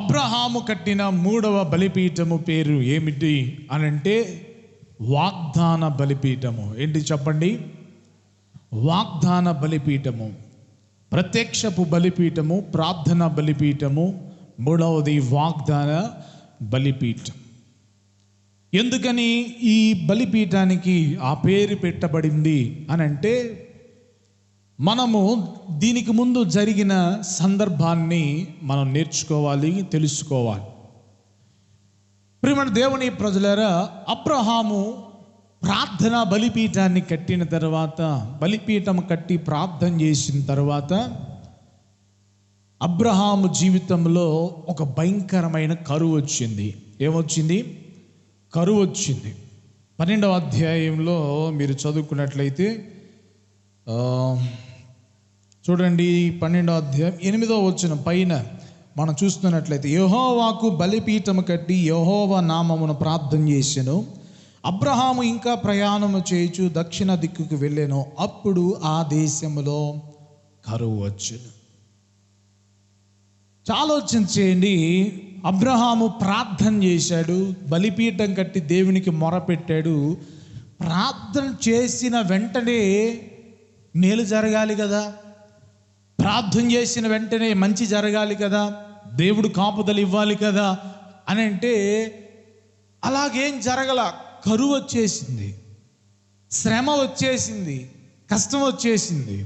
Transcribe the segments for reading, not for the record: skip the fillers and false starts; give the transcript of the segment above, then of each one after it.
అబ్రహాము కట్టిన మూడవ బలిపీఠము పేరు ఏమిటి అనంటే వాగ్దాన బలిపీఠము. ఏంటి చెప్పండి? వాగ్దాన బలిపీఠము. ప్రత్యక్షపు బలిపీఠము, ప్రార్థన బలిపీఠము, మూడవది వాగ్దాన బలిపీఠం. ఎందుకని ఈ బలిపీఠానికి ఆ పేరు పెట్టబడింది అనంటే, మనము దీనికి ముందు జరిగిన సందర్భాన్ని మనం నేర్చుకోవాలి, తెలుసుకోవాలి. ప్రియమైన దేవుని ప్రజలారా, అబ్రహాము ప్రార్థన బలిపీఠాన్ని కట్టిన తర్వాత, బలిపీఠం కట్టి ప్రార్థన చేసిన తర్వాత, అబ్రహాము జీవితంలో ఒక భయంకరమైన కరువు వచ్చింది. ఏమొచ్చింది? కరువు వచ్చింది. 12వ అధ్యాయంలో మీరు చదువుకున్నట్లయితే చూడండి, 12వ అధ్యాయం 8వ వచనం పైన మనం చూస్తున్నట్లయితే, యెహోవాకు బలిపీఠము కట్టి యెహోవా నామమును ప్రార్థన చేసెను. అబ్రహాము ఇంకా ప్రయాణము చేయుచు దక్షిణ దిక్కుకు వెళ్ళెను. అప్పుడు ఆ దేశములో కరువు వచ్చెను. ఆలోచన చేయండి. అబ్రహాము ప్రార్థన చేశాడు, బలిపీఠం కట్టి దేవునికి మొరపెట్టాడు. ప్రార్థన చేసిన వెంటనే మేలు జరగాలి కదా, ప్రార్థన చేసిన వెంటనే మంచి జరగాలి కదా, దేవుడు కాపుదల ఇవ్వాలి కదా అని అంటే, అలాగేం జరగల. కరువు వచ్చేసింది, శ్రమ వచ్చేసింది, కష్టం వచ్చేసింది.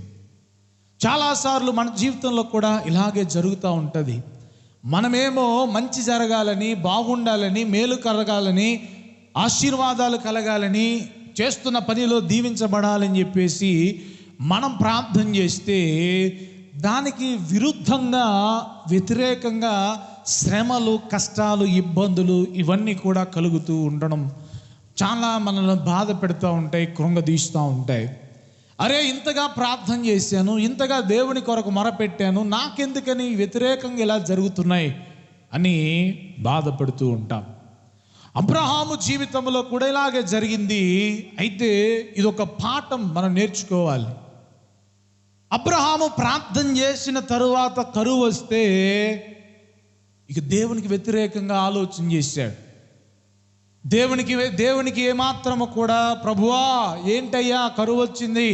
చాలాసార్లు మన జీవితంలో కూడా ఇలాగే జరుగుతూ ఉంటుంది. మనమేమో మంచి జరగాలని, బాగుండాలని, మేలు కలగాలని, ఆశీర్వాదాలు కలగాలని, చేస్తున్న పనిలో దీవించబడాలని చెప్పేసి మనం ప్రార్థన చేస్తే, దానికి విరుద్ధంగా, వ్యతిరేకంగా శ్రమలు, కష్టాలు, ఇబ్బందులు ఇవన్నీ కూడా కలుగుతూ ఉండడం చాలా మనల్ని బాధ పెడుతూ ఉంటాయి, కృంగదీస్తూ ఉంటాయి. అరే, ఇంతగా ప్రార్థన చేశాను, ఇంతగా దేవుని కొరకు మొరపెట్టాను, నాకెందుకని వ్యతిరేకంగా ఇలా జరుగుతున్నాయి అని బాధపడుతూ ఉంటాం. అబ్రహాము జీవితంలో కూడా ఇలాగే జరిగింది. అయితే ఇది ఒక పాఠం మనం నేర్చుకోవాలి. అబ్రహాము ప్రార్థన చేసిన తరువాత కరువు వస్తే ఇక దేవునికి వ్యతిరేకంగా ఆలోచన చేశాడు. దేవునికి ఏమాత్రము కూడా, ప్రభువా ఏంటయ్యా కరువు వచ్చింది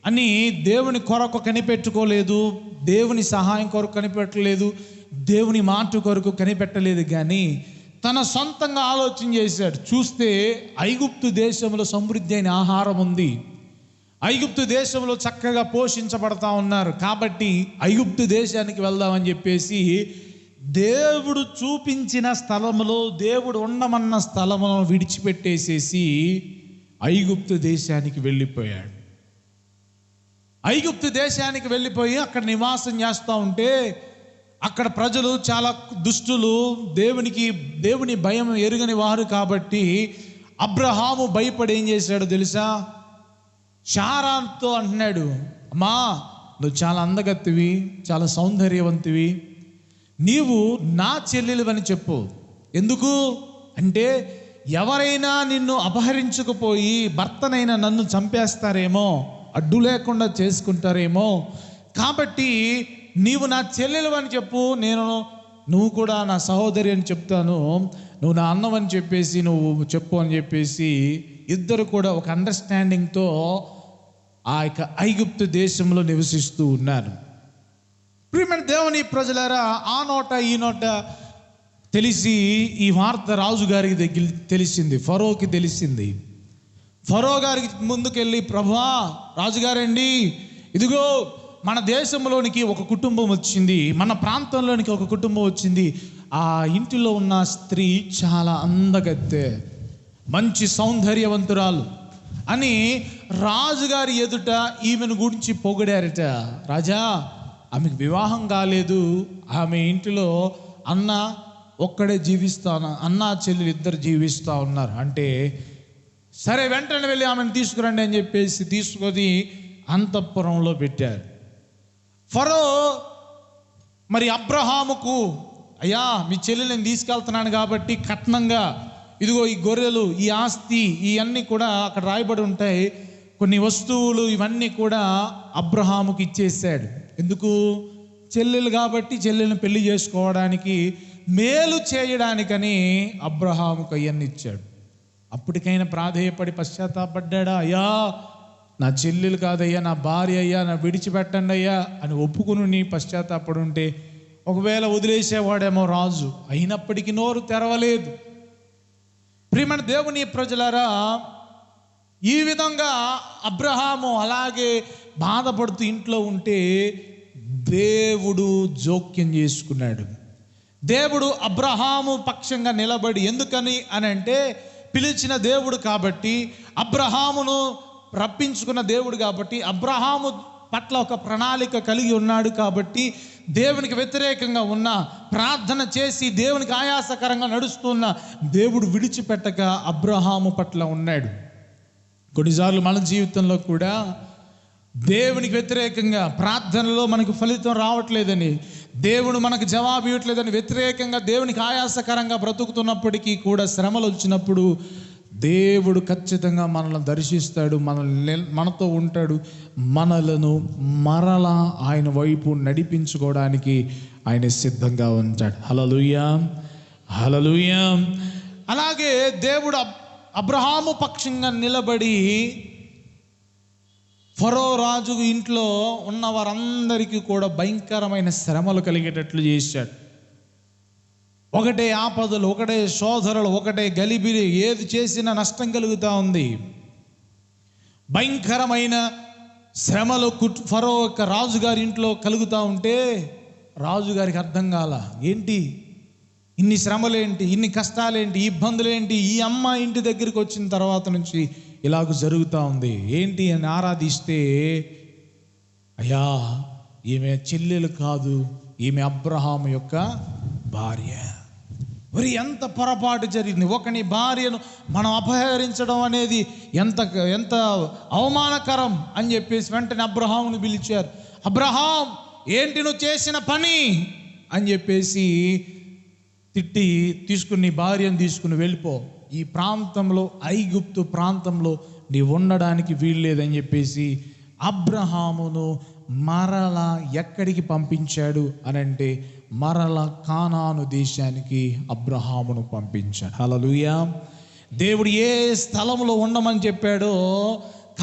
అని దేవుని కొరకు కనిపెట్టుకోలేదు, దేవుని సహాయం కొరకు కనిపెట్టలేదు, దేవుని మాట కొరకు కనిపెట్టలేదు. కానీ తన సొంతంగా ఆలోచన చేశాడు. చూస్తే ఐగుప్తు దేశంలో సమృద్ధి అయిన ఆహారం ఉంది, ఐగుప్తు దేశంలో చక్కగా పోషించబడతా ఉన్నారు, కాబట్టి ఐగుప్తు దేశానికి వెళ్దామని చెప్పేసి దేవుడు చూపించిన స్థలములో, దేవుడు ఉండమన్న స్థలమును విడిచిపెట్టేసేసి ఐగుప్తు దేశానికి వెళ్ళిపోయాడు. ఐగుప్తు దేశానికి వెళ్ళిపోయి అక్కడ నివాసం చేస్తూ ఉంటే, అక్కడ ప్రజలు చాలా దుష్టులు, దేవుని భయం ఎరుగని వారు. కాబట్టి అబ్రహాము భయపడి ఏం చేశాడు తెలుసా? శారాతో అంటున్నాడు, అమ్మా నువ్వు చాలా అందగత్తివి, చాలా సౌందర్యవంతివి, నీవు నా చెల్లెలివని చెప్పు. ఎందుకు అంటే, ఎవరైనా నిన్ను అపహరించుకుపోయి భర్తనైనా నన్ను చంపేస్తారేమో, అడ్డు లేకుండా చేసుకుంటారేమో, కాబట్టి నీవు నా చెల్లెలివని చెప్పు, నువ్వు కూడా నా సహోదరి అని చెప్తాను, నువ్వు నా అన్నవని చెప్పేసి నువ్వు చెప్పు అని చెప్పేసి ఇద్దరు కూడా ఒక అండర్స్టాండింగ్తో ఆ యొక్క ఐగుప్తు దేశంలో నివసిస్తూ ఉన్నారు. ప్రియమైన దేవుని ప్రజలారా, ఆ నోట ఈ నోట తెలిసి ఈ వార్త రాజుగారికి తెలిసింది, ఫరోకి తెలిసింది. ఫరో గారికి ముందుకెళ్ళి, ప్రభువా రాజుగారండి, ఇదిగో మన దేశంలోనికి ఒక కుటుంబం వచ్చింది, మన ప్రాంతంలోనికి ఒక కుటుంబం వచ్చింది, ఆ ఇంటిలో ఉన్న స్త్రీ చాలా అందగత్తె, మంచి సౌందర్యవంతురాలు అని రాజుగారి ఎదుట ఈమెను గురించి పొగిడారట. రాజా, ఆమెకు వివాహం కాలేదు, ఆమె ఇంటిలో అన్న ఒక్కడే జీవిస్తాను, అన్న చెల్లెలు ఇద్దరు జీవిస్తూ ఉన్నారు అంటే, సరే వెంటనే వెళ్ళి ఆమెను తీసుకురండి అని చెప్పేసి తీసుకొని అంతఃపురంలో పెట్టారు. ఫరో మరి అబ్రహాముకు, అయ్యా మీ చెల్లెలను తీసుకెళ్తున్నాను కాబట్టి కట్నంగా ఇదిగో ఈ గొర్రెలు, ఈ ఆస్తి, ఇవన్నీ కూడా అక్కడ రాయబడి ఉంటాయి, కొన్ని వస్తువులు ఇవన్నీ కూడా అబ్రహాముకి ఇచ్చేసాడు. ఎందుకు? చెల్లెలు కాబట్టి చెల్లెలను పెళ్లి చేసుకోవడానికి మేలు చేయడానికని అబ్రహాముకు అవన్నీ ఇచ్చాడు. అప్పటికైనా ప్రాధేయపడి పశ్చాత్తాపడ్డాడా? అయ్యా నా చెల్లెలు కాదయ్యా, నా భార్య అయ్యా, నా విడిచిపెట్టండి అయ్యా అని ఒప్పుకుని పశ్చాత్తాపడి ఉంటే ఒకవేళ వదిలేసేవాడేమో రాజు. అయినప్పటికీ నోరు తెరవలేదు. ప్రియమైన దేవుని ప్రజలారా, ఈ విధంగా అబ్రహాము అలాగే బాధపడుతూ ఇంట్లో ఉంటే దేవుడు జోక్యం చేసుకున్నాడు. దేవుడు అబ్రహాము పక్షంగా నిలబడి, ఎందుకని అని అంటే పిలిచిన దేవుడు కాబట్టి, అబ్రహామును రప్పించుకున్న దేవుడు కాబట్టి, అబ్రహాము పట్ల ఒక ప్రణాళిక కలిగి ఉన్నాడు కాబట్టి, దేవునికి వ్యతిరేకంగా ఉన్న ప్రార్థన చేసి దేవునికి ఆయాసకరంగా నడుస్తున్న దేవుడు విడిచిపెట్టక అబ్రహాము పట్ల ఉన్నాడు. కొన్నిసార్లు మన జీవితంలో కూడా దేవునికి వ్యతిరేకంగా ప్రార్థనలో మనకు ఫలితం రావట్లేదని, దేవుడు మనకు జవాబు ఇవ్వట్లేదని వ్యతిరేకంగా దేవునికి ఆయాసకరంగా బ్రతుకుతున్నప్పటికీ కూడా శ్రమలు వచ్చినప్పుడు దేవుడు ఖచ్చితంగా మనల్ని దర్శిస్తాడు, మనతో ఉంటాడు, మనలను మరలా ఆయన వైపు నడిపించుకోవడానికి ఆయన సిద్ధంగా ఉంటాడు. హల్లెలూయా, హల్లెలూయా. అలాగే దేవుడు అబ్రహాము పక్షంగా నిలబడి ఫరో రాజు ఇంట్లో ఉన్న వారందరికీ కూడా భయంకరమైన శ్రమలు కలిగేటట్లు చేశాడు. ఒకటే ఆపదలు, ఒకటే శోధనలు, ఒకటే గలిబిలి, ఏది చేసినా నష్టం కలుగుతూ ఉంది. భయంకరమైన శ్రమలు ఫరో యొక్క రాజుగారి ఇంట్లో కలుగుతూ ఉంటే రాజుగారికి అర్థం కాల, ఏంటి ఇన్ని శ్రమలేంటి, ఇన్ని కష్టాలేంటి, ఇబ్బందులేంటి, ఈ అమ్మ ఇంటి దగ్గరికి వచ్చిన తర్వాత నుంచి ఇలాగ జరుగుతూ ఉంది ఏంటి అని ఆరాధిస్తే, అయ్యా ఈమె చెల్లెలు కాదు, ఈమె అబ్రహాము యొక్క భార్య. మరి ఎంత పొరపాటు జరిగింది! ఒకని భార్యను మనం అపహరించడం అనేది ఎంత అవమానకరం అని చెప్పేసి వెంటనే అబ్రహామును పిలిచారు. అబ్రహాం, ఏంటి నువ్వు చేసిన పని అని చెప్పేసి తిట్టి, తీసుకుని భార్యను తీసుకుని వెళ్ళిపో, ఈ ప్రాంతంలో ఐగుప్తు ప్రాంతంలో నీ ఉండడానికి వీల్లేదని చెప్పేసి అబ్రహామును మరలా ఎక్కడికి పంపించాడు అని అంటే మరలా కానాను దేశానికి అబ్రహామును పంపించాడు. హల్లెలూయా. దేవుడు ఏ స్థలంలో ఉండమని చెప్పాడో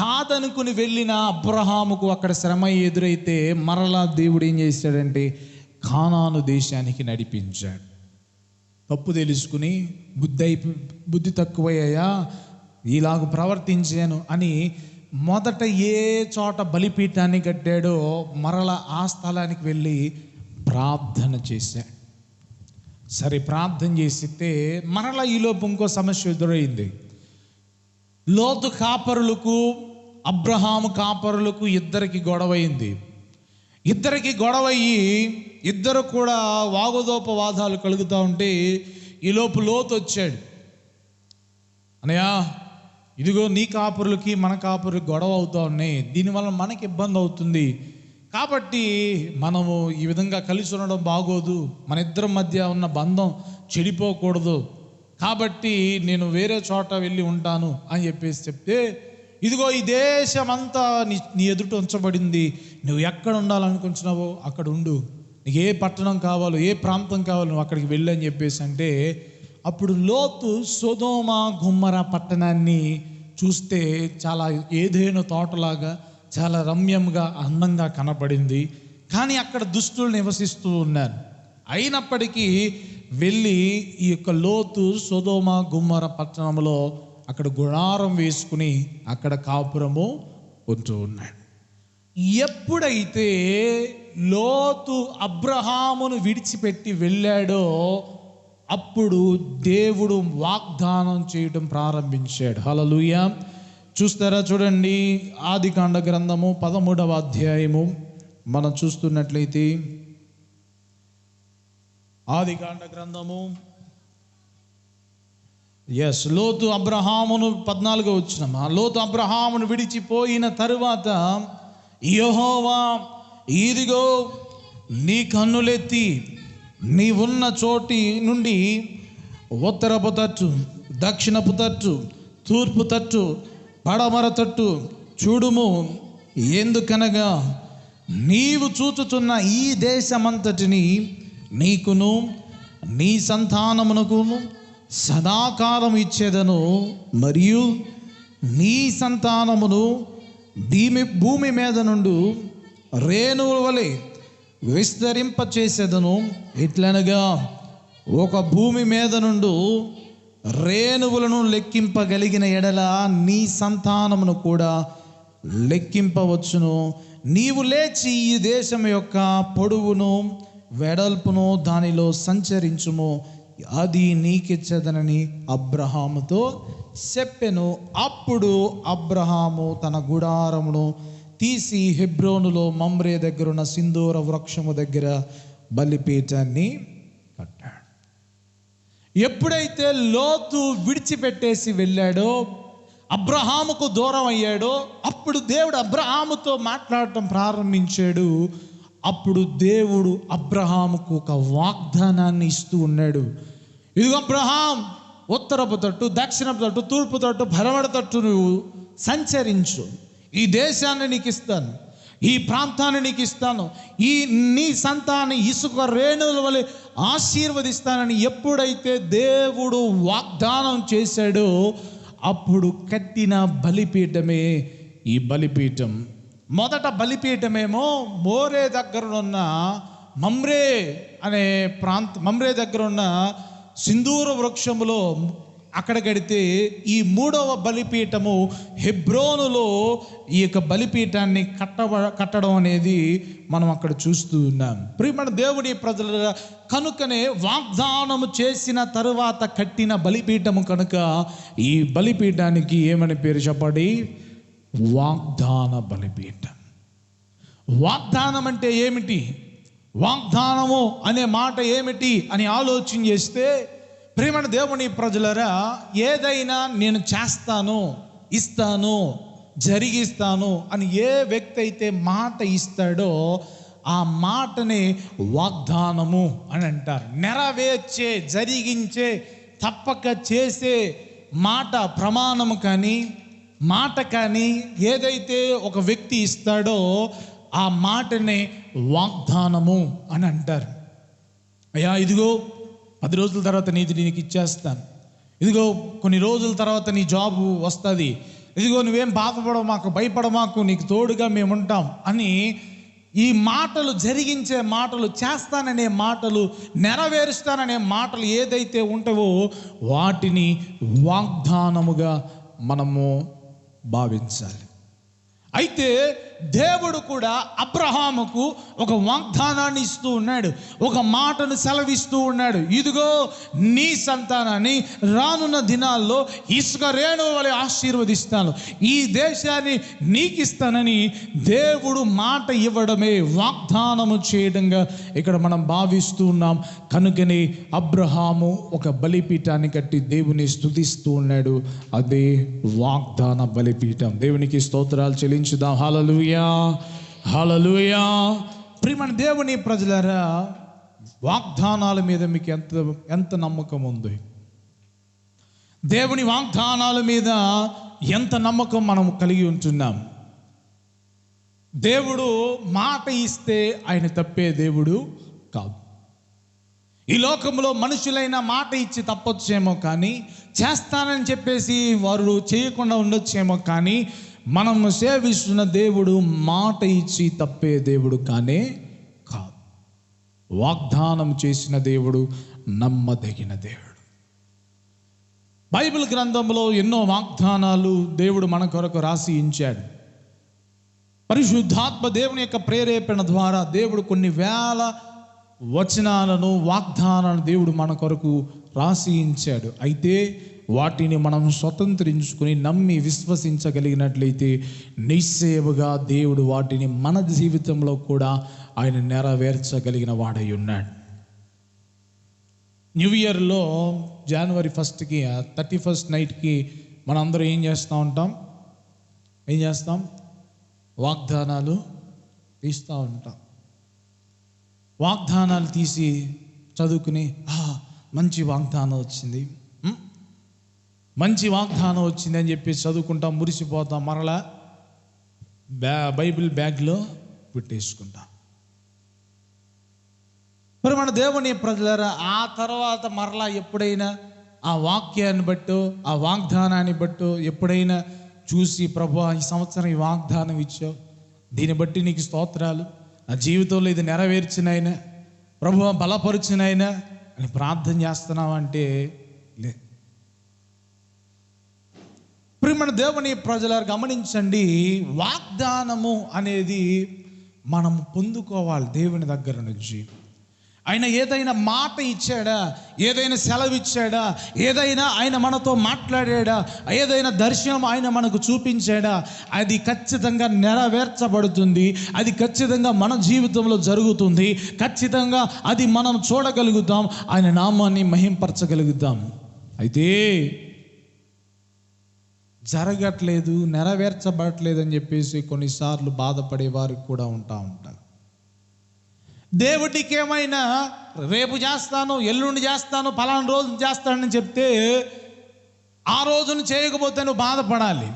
కాదనుకుని వెళ్ళిన అబ్రహాముకు అక్కడ శ్రమ ఎదురైతే మరలా దేవుడు ఏం చేశాడంటే కానాను దేశానికి నడిపించాడు. తప్పు తెలుసుకుని బుద్ధి తక్కువయ్యా, ఇలాగ ప్రవర్తించాను అని మొదట ఏ చోట బలిపీఠాన్ని కట్టాడో మరలా ఆ స్థలానికి వెళ్ళి ప్రార్థన చేశాడు. సరే, ప్రార్థన చేసితే మరలా ఈలోపు ఇంకో సమస్య ఎదురైంది. లోతు కాపరులకు అబ్రహాము కాపరులకు ఇద్దరికి గొడవైంది. ఇద్దరికి గొడవయ్యి ఇద్దరు కూడా వాగుదోపవాదాలు కలుగుతూ ఉంటే ఈలోపు లోతు వచ్చాడు. అన్నయ్య, ఇదిగో నీ కాపురులకి మన కాపురులకి గొడవ అవుతూ ఉన్నాయి, దీనివల్ల మనకి ఇబ్బంది అవుతుంది, కాబట్టి మనము ఈ విధంగా కలిసి ఉండడం బాగోదు, మన ఇద్దరి మధ్య ఉన్న బంధం చెడిపోకూడదు, కాబట్టి నేను వేరే చోట వెళ్ళి ఉంటాను అని చెప్పేసి చెప్తే, ఇదిగో ఈ దేశమంతా నీ ఎదుట ఉంచబడింది, నువ్వు ఎక్కడ ఉండాలనుకుంటున్నావో అక్కడ ఉండు, నీకు ఏ పట్టణం కావాలో ఏ ప్రాంతం కావాలో నువ్వు అక్కడికి వెళ్ళి అని చెప్పేసి అంటే, అప్పుడు లోతు సొదొమ గొమొర్రా పట్టణాన్ని చూస్తే చాలా ఏదైనా తోటలాగా చాలా రమ్యంగా అందంగా కనపడింది. కానీ అక్కడ దుష్టులు నివసిస్తూ ఉన్నారు. అయినప్పటికీ వెళ్ళి ఈ యొక్క లోతు సొదొమ గొమొర్రా పట్టణంలో అక్కడ గుడారం వేసుకుని అక్కడ కాపురము ఉంటూ ఉన్నాడు. ఎప్పుడైతే లోతు అబ్రహామును విడిచిపెట్టి వెళ్ళాడో అప్పుడు దేవుడు వాగ్దానం చేయడం ప్రారంభించాడు. హల్లెలూయా. చూస్తారా, చూడండి, ఆదికాండ గ్రంథము 13వ అధ్యాయము మనం చూస్తున్నట్లయితే, ఆదికాండ గ్రంథము లోతు అబ్రహామును 14వ వచనం, లోతు అబ్రహామును విడిచిపోయిన తరువాత యెహోవా, ఇదిగో నీ కన్నులెత్తి నీ ఉన్న చోటి నుండి ఉత్తరపు తట్టు, దక్షిణపు తట్టు, తూర్పు తట్టు, పడమర తట్టు చూడుము, ఎందుకనగా నీవు చూచుచున్న ఈ దేశమంతటిని నీకును నీ సంతానమునకు సదాకాలం ఇచ్చేదను, మరియు నీ సంతానమును భూమి మీద నుండి రేణువుల వలె విస్తరింపచేసేదను. ఎట్లనగా ఒక భూమి మీద నుండి రేణువులను లెక్కింపగలిగిన ఎడల నీ సంతానమును కూడా లెక్కింపవచ్చును. నీవు లేచి ఈ దేశం యొక్క పొడవును వెడల్పును దానిలో సంచరించుము, అది నీకిచ్చదనని అబ్రహాముతో చెప్పెను. అప్పుడు అబ్రహాము తన గుడారమును తీసి హెబ్రోనులో మమ్రే దగ్గరున్న సింధూర వృక్షము దగ్గర బలిపీఠాన్ని కట్టాడు. ఎప్పుడైతే లోతు విడిచిపెట్టేసి వెళ్ళాడో, అబ్రహాముకు దూరం అయ్యాడో, అప్పుడు దేవుడు అబ్రహాముతో మాట్లాడటం ప్రారంభించాడు. అప్పుడు దేవుడు అబ్రహాముకు ఒక వాగ్దానాన్ని ఇస్తూ ఉన్నాడు. ఇదిగో అబ్రహాం, ఉత్తరపు తట్టు, దక్షిణపు తట్టు, తూర్పు తట్టు, పడమర తట్టు నువ్వు సంచరించు. ఈ దేశాన్ని నీకు ఇస్తాను, ఈ ప్రాంతాన్ని నీకు ఇస్తాను, నీ సంతాన్ని ఇసుక రేణువుల వలె ఆశీర్వదిస్తానని ఎప్పుడైతే దేవుడు వాగ్దానం చేశాడో, అప్పుడు కట్టిన బలిపీఠమే ఈ బలిపీఠం. మొదట బలిపీఠమేమో మోరే దగ్గరనున్న మమ్రే అనే మమ్రే దగ్గర ఉన్న సింధూర వృక్షములో అక్కడ కడితే, ఈ మూడవ బలిపీఠము హెబ్రోనులో ఈ యొక్క బలిపీఠాన్ని కట్టడం అనేది మనం అక్కడ చూస్తూ ఉన్నాం. ప్రియమైన దేవుని ప్రజల కనుకనే వాగ్దానము చేసిన తరువాత కట్టిన బలిపీఠము కనుక ఈ బలిపీఠానికి ఏమని పేరు చెప్పండి? వాగ్దాన బలిపీఠం. వాగ్దానం అంటే ఏమిటి? వాగ్దానము అనే మాట ఏమిటి అని ఆలోచన చేస్తే, ప్రియమైన దేవుని ప్రజలరా, ఏదైనా నేను చేస్తాను, ఇస్తాను, జరిగిస్తాను అని ఏ వ్యక్తి అయితే మాట ఇస్తాడో ఆ మాటనే వాగ్దానము అని అంటారు. నెరవేర్చే, జరిగించే, తప్పక చేసే మాట, ప్రమాణము కానీ మాట కానీ ఏదైతే ఒక వ్యక్తి ఇస్తాడో ఆ మాటనే వాగ్దానము అని అంటారు. అయ్యా, ఇదిగో 10 రోజుల తర్వాత నీకు ఇచ్చేస్తాను, ఇదిగో కొన్ని రోజుల తర్వాత నీ జాబు వస్తుంది, ఇదిగో నువ్వేం బాధపడమాకు, భయపడమాకు, నీకు తోడుగా మేము ఉంటాం అని ఈ మాటలు, జరిగించే మాటలు, చేస్తాననే మాటలు, నెరవేరుస్తాననే మాటలు ఏదైతే ఉంటావో వాటిని వాగ్దానముగా మనము భావించాలి. అయితే దేవుడు కూడా అబ్రహాముకు ఒక వాగ్దానాన్ని ఇస్తూ ఉన్నాడు, ఒక మాటను సెలవిస్తూ ఉన్నాడు. ఇదిగో నీ సంతానాన్ని రానున్న దినాల్లో ఇసుక రేణువు వలె ఆశీర్వదిస్తాను, ఈ దేశాన్ని నీకు ఇస్తానని దేవుడు మాట ఇవ్వడమే వాగ్దానము చేయడంగా ఇక్కడ మనం భావిస్తూ ఉన్నాం. కనుకనే అబ్రహాము ఒక బలిపీఠాన్ని కట్టి దేవుని స్తుతిస్తూ ఉన్నాడు. అదే వాగ్దాన బలిపీఠం. దేవునికి స్తోత్రాలు చెల్లించుదాం. హల్లెలూయా, హల్లెలూయా. ప్రియమైన దేవుని ప్రజలారా, వాగ్దానాల మీద మీకు ఎంత నమ్మకం ఉంది? దేవుని వాగ్దానాల మీద ఎంత నమ్మకం మనం కలిగి ఉంటున్నాం? దేవుడు మాట ఇస్తే ఆయన తప్పే దేవుడు కాదు. ఈ లోకంలో మనుషులైన మాట ఇచ్చి తప్పొచ్చేమో కానీ, చేస్తానని చెప్పేసి వారు చేయకుండా ఉండొచ్చేమో కానీ, మనము సేవిస్తున్న దేవుడు మాట ఇచ్చి తప్పే దేవుడు కానే కాదు. వాగ్దానం చేసిన దేవుడు నమ్మదగిన దేవుడు. బైబిల్ గ్రంథంలో ఎన్నో వాగ్దానాలు దేవుడు మన కొరకు రాసి ఉంచాడు. పరిశుద్ధాత్మ దేవుని యొక్క ప్రేరేపణ ద్వారా దేవుడు కొన్ని వేల వచనాలను, వాగ్దానాలను దేవుడు మన కొరకు రాసి ఉంచాడు. అయితే వాటిని మనం స్వతంత్రించుకుని నమ్మి విశ్వసించగలిగినట్లయితే నిశ్చయముగా దేవుడు వాటిని మన జీవితంలో కూడా ఆయన నెరవేర్చగలిగిన వాడై ఉన్నాడు. న్యూ ఇయర్లో జనవరి 1కి 31st నైట్కి మనందరం ఏం చేస్తాం? వాగ్దానాలు తీస్తూ ఉంటాం. వాగ్దానాలు తీసి చదువుకుని మంచి వాగ్దానం వచ్చింది, మంచి వాగ్దానం వచ్చింది అని చెప్పి చదువుకుంటాం, మురిసిపోతాం, మరలా బైబిల్ బ్యాగ్లో పెట్టేసుకుంటాం. మరి మన దేవుని ప్రజలారా, ఆ తర్వాత మరలా ఎప్పుడైనా ఆ వాక్యాన్ని బట్టో ఆ వాగ్దానాన్ని బట్టో ఎప్పుడైనా చూసి, ప్రభువా ఈ సంవత్సరం ఈ వాగ్దానం ఇచ్చావు, దీన్ని బట్టి నీకు స్తోత్రాలు, నా జీవితంలో ఇది నెరవేర్చినైనా, ప్రభువా బలపరిచినైనా అని ప్రార్థన చేస్తున్నావంటే లే. ప్రియమైన దేవుని ప్రజలారా గమనించండి, వాగ్దానము అనేది మనం పొందుకోవాలి దేవుని దగ్గర నుంచి. ఆయన ఏదైనా మాట ఇచ్చాడా, ఏదైనా సెలవు ఇచ్చాడా, ఏదైనా ఆయన మనతో మాట్లాడాడా, ఏదైనా దర్శనం ఆయన మనకు చూపించాడా, అది ఖచ్చితంగా నెరవేర్చబడుతుంది. అది ఖచ్చితంగా మన జీవితంలో జరుగుతుంది. ఖచ్చితంగా అది మనం చూడగలుగుతాం, ఆయన నామాన్ని మహింపరచగలుగుతాం. అయితే జరగట్లేదు, నెరవేర్చబడట్లేదు అని చెప్పేసి కొన్నిసార్లు బాధపడే వారు కూడా ఉంటారు. దేవుడికి ఏమైనా రేపు చేస్తాను, ఎల్లుండి చేస్తాను, పలానా రోజు చేస్తానని చెప్తే ఆ రోజును చేయకపోతే నువ్వు బాధపడాలి,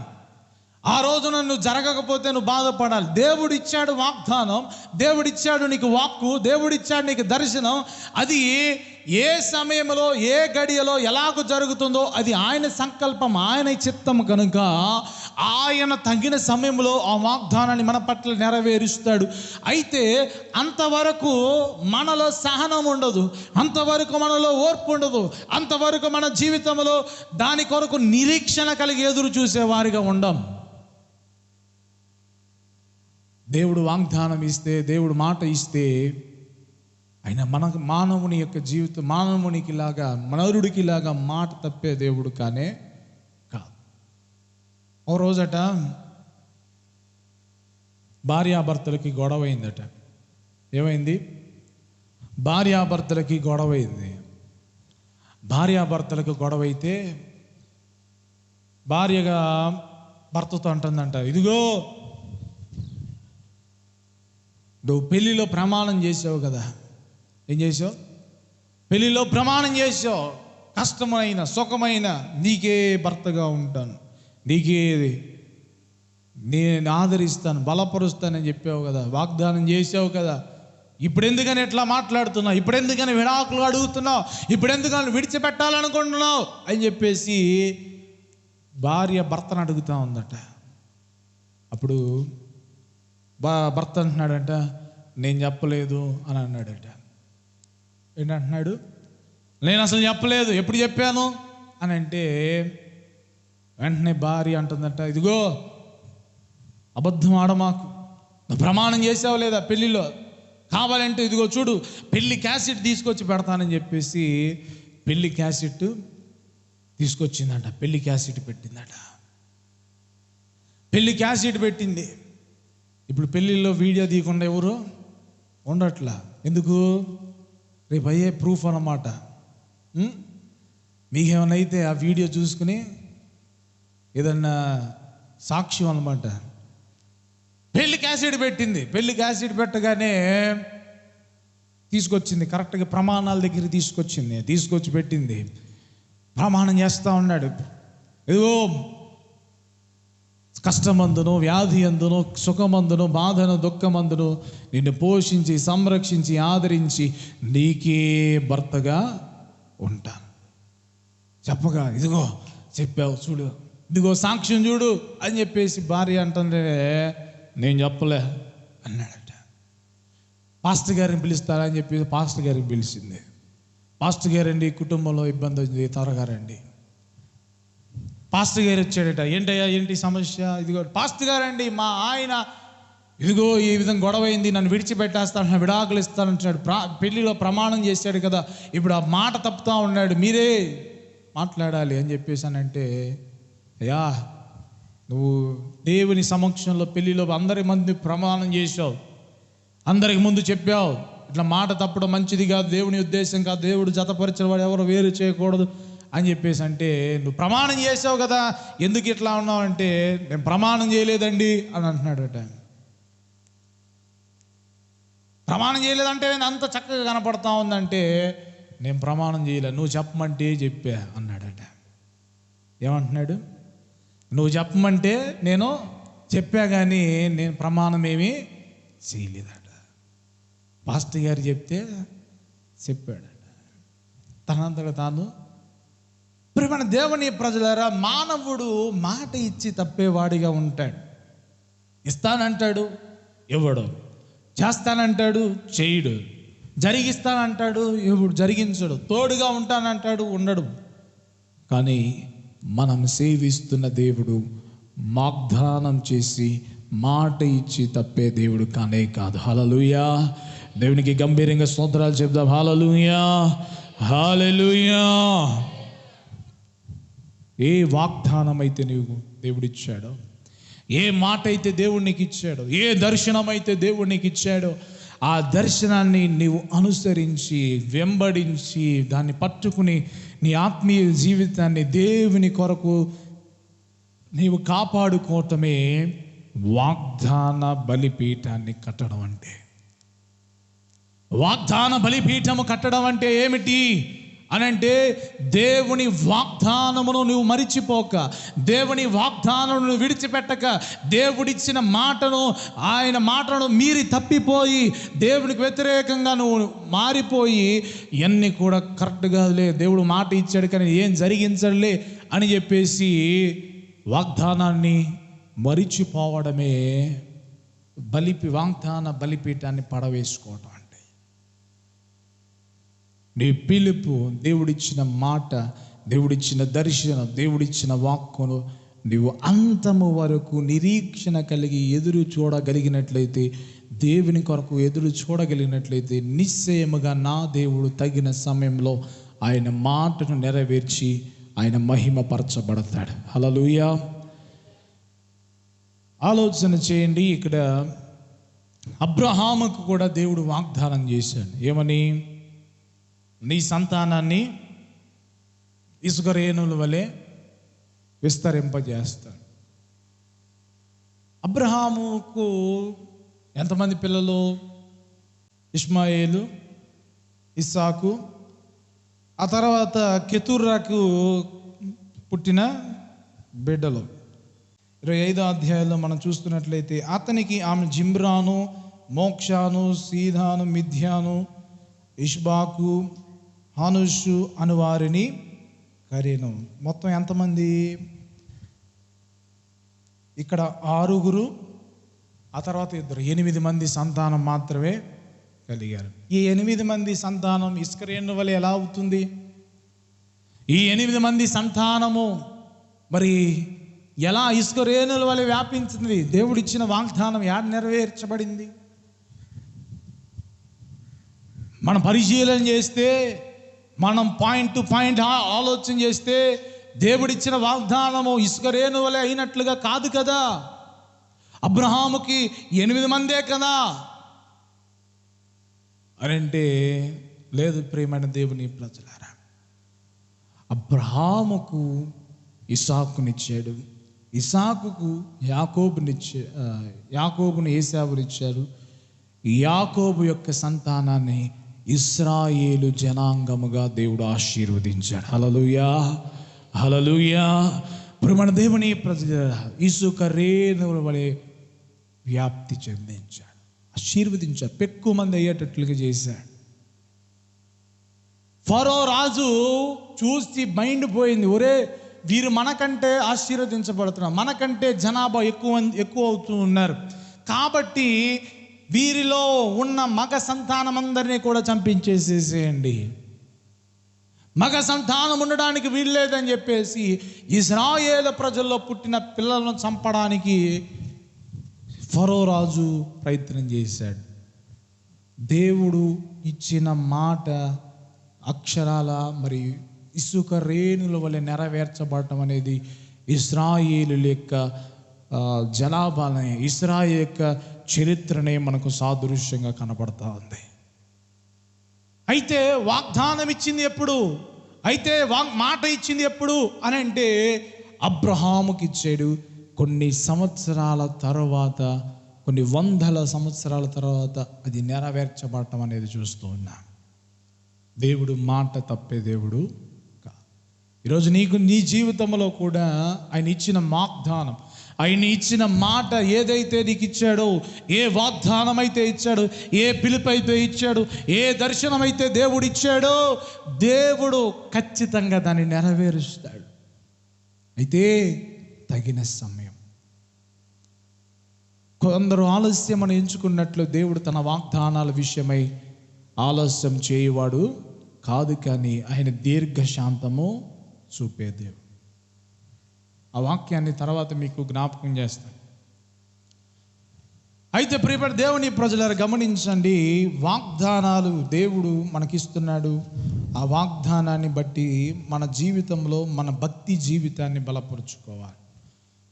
ఆ రోజున నువ్వు జరగకపోతే నువ్వు బాధపడాలి. దేవుడిచ్చాడు వాగ్దానం, దేవుడిచ్చాడు నీకు వాక్కు, దేవుడిచ్చాడు నీకు దర్శనం. అది ఏ సమయంలో ఏ గడియలో ఎలాగో జరుగుతుందో అది ఆయన సంకల్పం, ఆయన చిత్తం కనుక ఆయన తగిన సమయంలో ఆ వాగ్దానాన్ని మన పట్ల నెరవేరుస్తాడు. అయితే అంతవరకు మనలో సహనం ఉండదు, అంతవరకు మనలో ఓర్పు ఉండదు, అంతవరకు మన జీవితంలో దాని కొరకు నిరీక్షణ కలిగి ఎదురు చూసేవారిగా ఉండం. దేవుడు వాగ్దానం ఇస్తే, దేవుడు మాట ఇస్తే, ఆయన మానవుని యొక్క జీవితం, మానవునికి లాగా, నరుడికి లాగా మాట తప్పే దేవుడు కానే కాదు. ఓ రోజట భార్యాభర్తలకి గొడవ అయిందట. ఏమైంది? భార్యాభర్తలకి గొడవ అయింది. భార్యాభర్తలకు గొడవ అయితే భార్యగా భర్తతో అంటుందంట, ఇదిగో నువ్వు పెళ్ళిలో ప్రమాణం చేసావు కదా, ఏం చేసావు? పెళ్ళిలో ప్రమాణం చేసావు, కష్టమైన సుఖమైన నీకే భర్తగా ఉంటాను, నీకే నేను ఆదరిస్తాను, బలపరుస్తానని చెప్పావు కదా, వాగ్దానం చేసావు కదా, ఇప్పుడు ఎందుకని ఎట్లా మాట్లాడుతున్నావు, ఇప్పుడు ఎందుకని విడాకులు అడుగుతున్నావు, ఇప్పుడు ఎందుకని విడిచిపెట్టాలనుకుంటున్నావు అని చెప్పేసి భార్య భర్తను అడుగుతూ ఉందట. అప్పుడు భర్త అంటున్నాడంట, నేను చెప్పలేదు అని అన్నాడట. ఏంటంటున్నాడు? నేను అసలు చెప్పలేదు, ఎప్పుడు చెప్పాను అని అంటే వెంటనే భార్య అంటుందట, ఇదిగో అబద్ధం ఆడమాకు, నువ్వు ప్రమాణం చేసావు లేదా పెళ్ళిలో, కావాలంటే ఇదిగో చూడు పెళ్లి క్యాసెట్ తీసుకొచ్చి పెడతానని చెప్పేసి పెళ్లి క్యాసెట్ తీసుకొచ్చిందంట. పెళ్లి క్యాసెట్ పెట్టిందట. పెళ్లి క్యాసెట్ పెట్టింది. ఇప్పుడు పెళ్ళిళ్ళలో వీడియో తీయకుండా ఎవరు ఉండట్లా. ఎందుకు? రేపు అయ్యే ప్రూఫ్ అన్నమాట. మీకేమైనా అయితే ఆ వీడియో చూసుకుని ఏదన్నా సాక్ష్యం అన్నమాట. పెళ్లి క్యాసెట్ పెట్టింది. పెళ్లి క్యాసెట్ పెట్టగానే తీసుకొచ్చింది, కరెక్ట్గా ప్రమాణాల దగ్గర తీసుకొచ్చి పెట్టింది. ప్రమాణం చేస్తూ ఉన్నాడు, ఇదిగో కష్టమందును, వ్యాధి అందును, సుఖమందును, బాధను, దుఃఖమందును నిన్ను పోషించి, సంరక్షించి, ఆదరించి నీకే భర్తగా ఉంటాను చెప్పగా, ఇదిగో చెప్పావు చూడు, ఇదిగో సాక్ష్యం చూడు అని చెప్పేసి భార్య అంటుంటే నేను చెప్పలే అన్నాడట. పాస్టర్ గారిని పిలుస్తారని చెప్పి పాస్టర్ గారిని పిలిచింది. పాస్టర్ గారండి, కుటుంబంలో ఇబ్బంది ఉంది, త్వరగా రండి. పాస్టర్ గారు వచ్చాడట. ఏంటయ్యా, ఏంటి సమస్య? ఇదిగో పాస్టర్ గారండి, మా ఆయన ఇదిగో ఈ విధంగా గొడవ అయింది, నన్ను విడిచిపెట్టేస్తాను, విడాకులు ఇస్తానంటున్నాడు, పెళ్లిలో ప్రమాణం చేశాడు కదా, ఇప్పుడు ఆ మాట తప్పుతా ఉన్నాడు, మీరే మాట్లాడాలి అని చెప్పేసానంటే, అయ్యా నువ్వు దేవుని సమక్షంలో పెళ్లిలో అందరి మంది ప్రమాణం చేసావు, అందరికి ముందు చెప్పావు, ఇట్లా మాట తప్పడం మంచిది కాదు, దేవుని ఉద్దేశం కాదు, దేవుడు జతపరిచిన వాడు ఎవరు వేరు చేయకూడదు అని చెప్పేసి అంటే, నువ్వు ప్రమాణం చేసావు కదా, ఎందుకు ఇట్లా ఉన్నావు అంటే, నేను ప్రమాణం చేయలేదండి అని అంటున్నాడట. ప్రమాణం చేయలేదంటే నేను అంత చక్కగా కనపడతా ఉందంటే, నేను ప్రమాణం చేయలే, నువ్వు చెప్పమంటే చెప్పా అన్నాడట. ఏమంటున్నాడు? నువ్వు చెప్పమంటే నేను చెప్పా కానీ నేను ప్రమాణం ఏమీ చేయలేదట. పాస్టర్ గారు చెప్తే చెప్పాడు తనంతట తాను. ప్రియమైన దేవుని ప్రజలారా, మానవుడు మాట ఇచ్చి తప్పేవాడిగా ఉంటాడు. ఇస్తానంటాడు, ఇవ్వడు. చేస్తానంటాడు, చేయడు. జరిగిస్తానంటాడు, ఇవ్వడు, జరిగించడు. తోడుగా ఉంటానంటాడు, ఉండడు. కానీ మనం సేవిస్తున్న దేవుడు వాగ్దానం చేసి మాట ఇచ్చి తప్పే దేవుడు కానే కాదు. హల్లెలూయా. దేవునికి గంభీరంగా స్తోత్రాలు చెప్దాం. హల్లెలూయా, హల్లెలూయా. ఏ వాగ్దానం అయితే నీవు దేవుడిచ్చాడో, ఏ మాట అయితే దేవుడు నీకు ఇచ్చాడో, ఏ దర్శనం అయితే దేవుడు నీకు ఇచ్చాడో, ఆ దర్శనాన్ని నీవు అనుసరించి వెంబడించి దాన్ని పట్టుకుని నీ ఆత్మీయ జీవితాన్ని దేవుని కొరకు నీవు కాపాడుకోవటమే వాగ్దాన బలిపీఠాన్ని కట్టడం అంటే. వాగ్దాన బలిపీఠము కట్టడం అంటే ఏమిటి అనంటే, దేవుని వాగ్దానమును నువ్వు మరిచిపోక, దేవుని వాగ్దానమును విడిచిపెట్టక, దేవుడిచ్చిన మాటను, ఆయన మాటను మీరి తప్పిపోయి దేవునికి వ్యతిరేకంగా నువ్వు మారిపోయి ఇవన్నీ కూడా కరెక్ట్గా లే, దేవుడు మాట ఇచ్చాడు కానీ ఏం జరిగించడులే అని చెప్పేసి వాగ్దానాన్ని మరిచిపోవడమే వాగ్దాన బలిపీఠాన్ని పడవేసుకోవటం. నీ పిలుపు, దేవుడిచ్చిన మాట, దేవుడిచ్చిన దర్శనం, దేవుడిచ్చిన వాక్కును నీవు అంతము వరకు నిరీక్షణ కలిగి ఎదురు చూడగలిగినట్లయితే, దేవుని కొరకు ఎదురు చూడగలిగినట్లయితే, నిశ్చయముగా నా దేవుడు తగిన సమయంలో ఆయన మాటను నెరవేర్చి ఆయన మహిమపరచబడతాడు. హల్లెలూయా. ఆలోచన చేయండి. ఇక్కడ అబ్రహాముకు కూడా దేవుడు వాగ్దానం చేశాడు. ఏమని? నీ సంతానాన్ని ఇసుక రేణుల వలె విస్తరింపజేస్తాడు. అబ్రహాముకు ఎంతమంది పిల్లలు? ఇష్మాయేలు, ఇస్సాకు, ఆ తర్వాత కెతుర్రాకు పుట్టిన బిడ్డలు. 25వ అధ్యాయంలో మనం చూస్తున్నట్లయితే, అతనికి ఆమె జిమ్రాను, మోక్షాను, సీధాను, మిథ్యాను, ఇష్బాకు, హనుషు అను వారిని కరెను. మొత్తం ఎంతమంది? ఇక్కడ 6, ఆ తర్వాత 2, 8 మంది సంతానం మాత్రమే కలిగారు. ఈ 8 మంది సంతానం ఇసుక రేణుల వలె ఎలా అవుతుంది? ఈ 8 మంది సంతానము మరి ఎలా ఇసుక రేణుల వలె వ్యాపించింది? దేవుడిచ్చిన వాగ్దానం యాడ నెరవేర్చబడింది? మనం పరిశీలన చేస్తే, మనం పాయింట్ టు పాయింట్ ఆలోచన చేస్తే, దేవుడిచ్చిన వాగ్దానము ఇసుక రేణుల వలె అయినట్లుగా కాదు కదా. అబ్రహాముకి 8 మందే కదా అనంటే, లేదు ప్రియమైన దేవుని ప్రజలారా. అబ్రహాముకు ఇస్సాకునిచ్చాడు, ఇస్సాకుకు యాకోబుని ఏశావునిచ్చారు, యాకోబు యొక్క సంతానాన్ని ఇశ్రాయేలు జనాంగముగా దేవుడు ఆశీర్వదించాడు. హల్లెలూయా, హల్లెలూయా. ప్రియమైన దేవుని ప్రజల ఇసుక రేణుల వలె వ్యాప్తి చెందించాడు, ఆశీర్వదించాడు, ఎక్కువ మంది అయ్యేటట్లుగా చేశాడు. ఫరో రాజు చూసి మైండ్ పోయింది, ఒరే వీరు మనకంటే ఆశీర్వదించబడుతున్నారు, మనకంటే జనాభా ఎక్కువ అవుతూ ఉన్నారు, కాబట్టి వీరిలో ఉన్న మగ సంతానం అందరినీ కూడా చంపించేసేసేయండి, మగ సంతానం ఉండడానికి వీల్లేదని చెప్పేసి ఇశ్రాయేలు ప్రజల్లో పుట్టిన పిల్లలను చంపడానికి ఫరో రాజు ప్రయత్నం చేశాడు. దేవుడు ఇచ్చిన మాట అక్షరాల మరి ఇసుక రేణుల వలె నెరవేర్చబడటం అనేది ఇశ్రాయేలు యొక్క జనాభాని, ఇశ్రాయేలు యొక్క చరిత్రనే మనకు సాదృశ్యంగా కనపడతా ఉంది. అయితే వాగ్దానం ఇచ్చింది ఎప్పుడు? అయితే మాట ఇచ్చింది ఎప్పుడు అని అంటే, అబ్రహాముకి ఇచ్చాడు. కొన్ని సంవత్సరాల తర్వాత, కొన్ని వందల సంవత్సరాల తర్వాత అది నెరవేర్చబడటం అనేది చూస్తూ ఉన్నాం. దేవుడు మాట తప్పే దేవుడు కాదు. ఈరోజు నీ జీవితంలో కూడా ఆయన ఇచ్చిన వాగ్దానం, ఆయన ఇచ్చిన మాట ఏదైతే నీకు ఇచ్చాడో, ఏ వాగ్దానం అయితే ఇచ్చాడో, ఏ పిలుపు అయితే ఇచ్చాడో, ఏ దర్శనం అయితే దేవుడు ఇచ్చాడో, దేవుడు ఖచ్చితంగా దాన్ని నెరవేరుస్తాడు. అయితే తగిన సమయం. కొందరు ఆలస్యం అని ఎంచుకున్నట్లు దేవుడు తన వాగ్దానాల విషయమై ఆలస్యం చేయవాడు కాదు, కానీ ఆయన దీర్ఘశాంతము చూపే దేవుడు. ఆ వాక్యాన్ని తర్వాత మీకు జ్ఞాపకం చేస్తాను. అయితే ప్రియమైన దేవుని ప్రజలారా గమనించండి, వాగ్దానాలు దేవుడు మనకిస్తున్నాడు. ఆ వాగ్దానాన్ని బట్టి మన జీవితంలో మన భక్తి జీవితాన్ని బలపరుచుకోవాలి,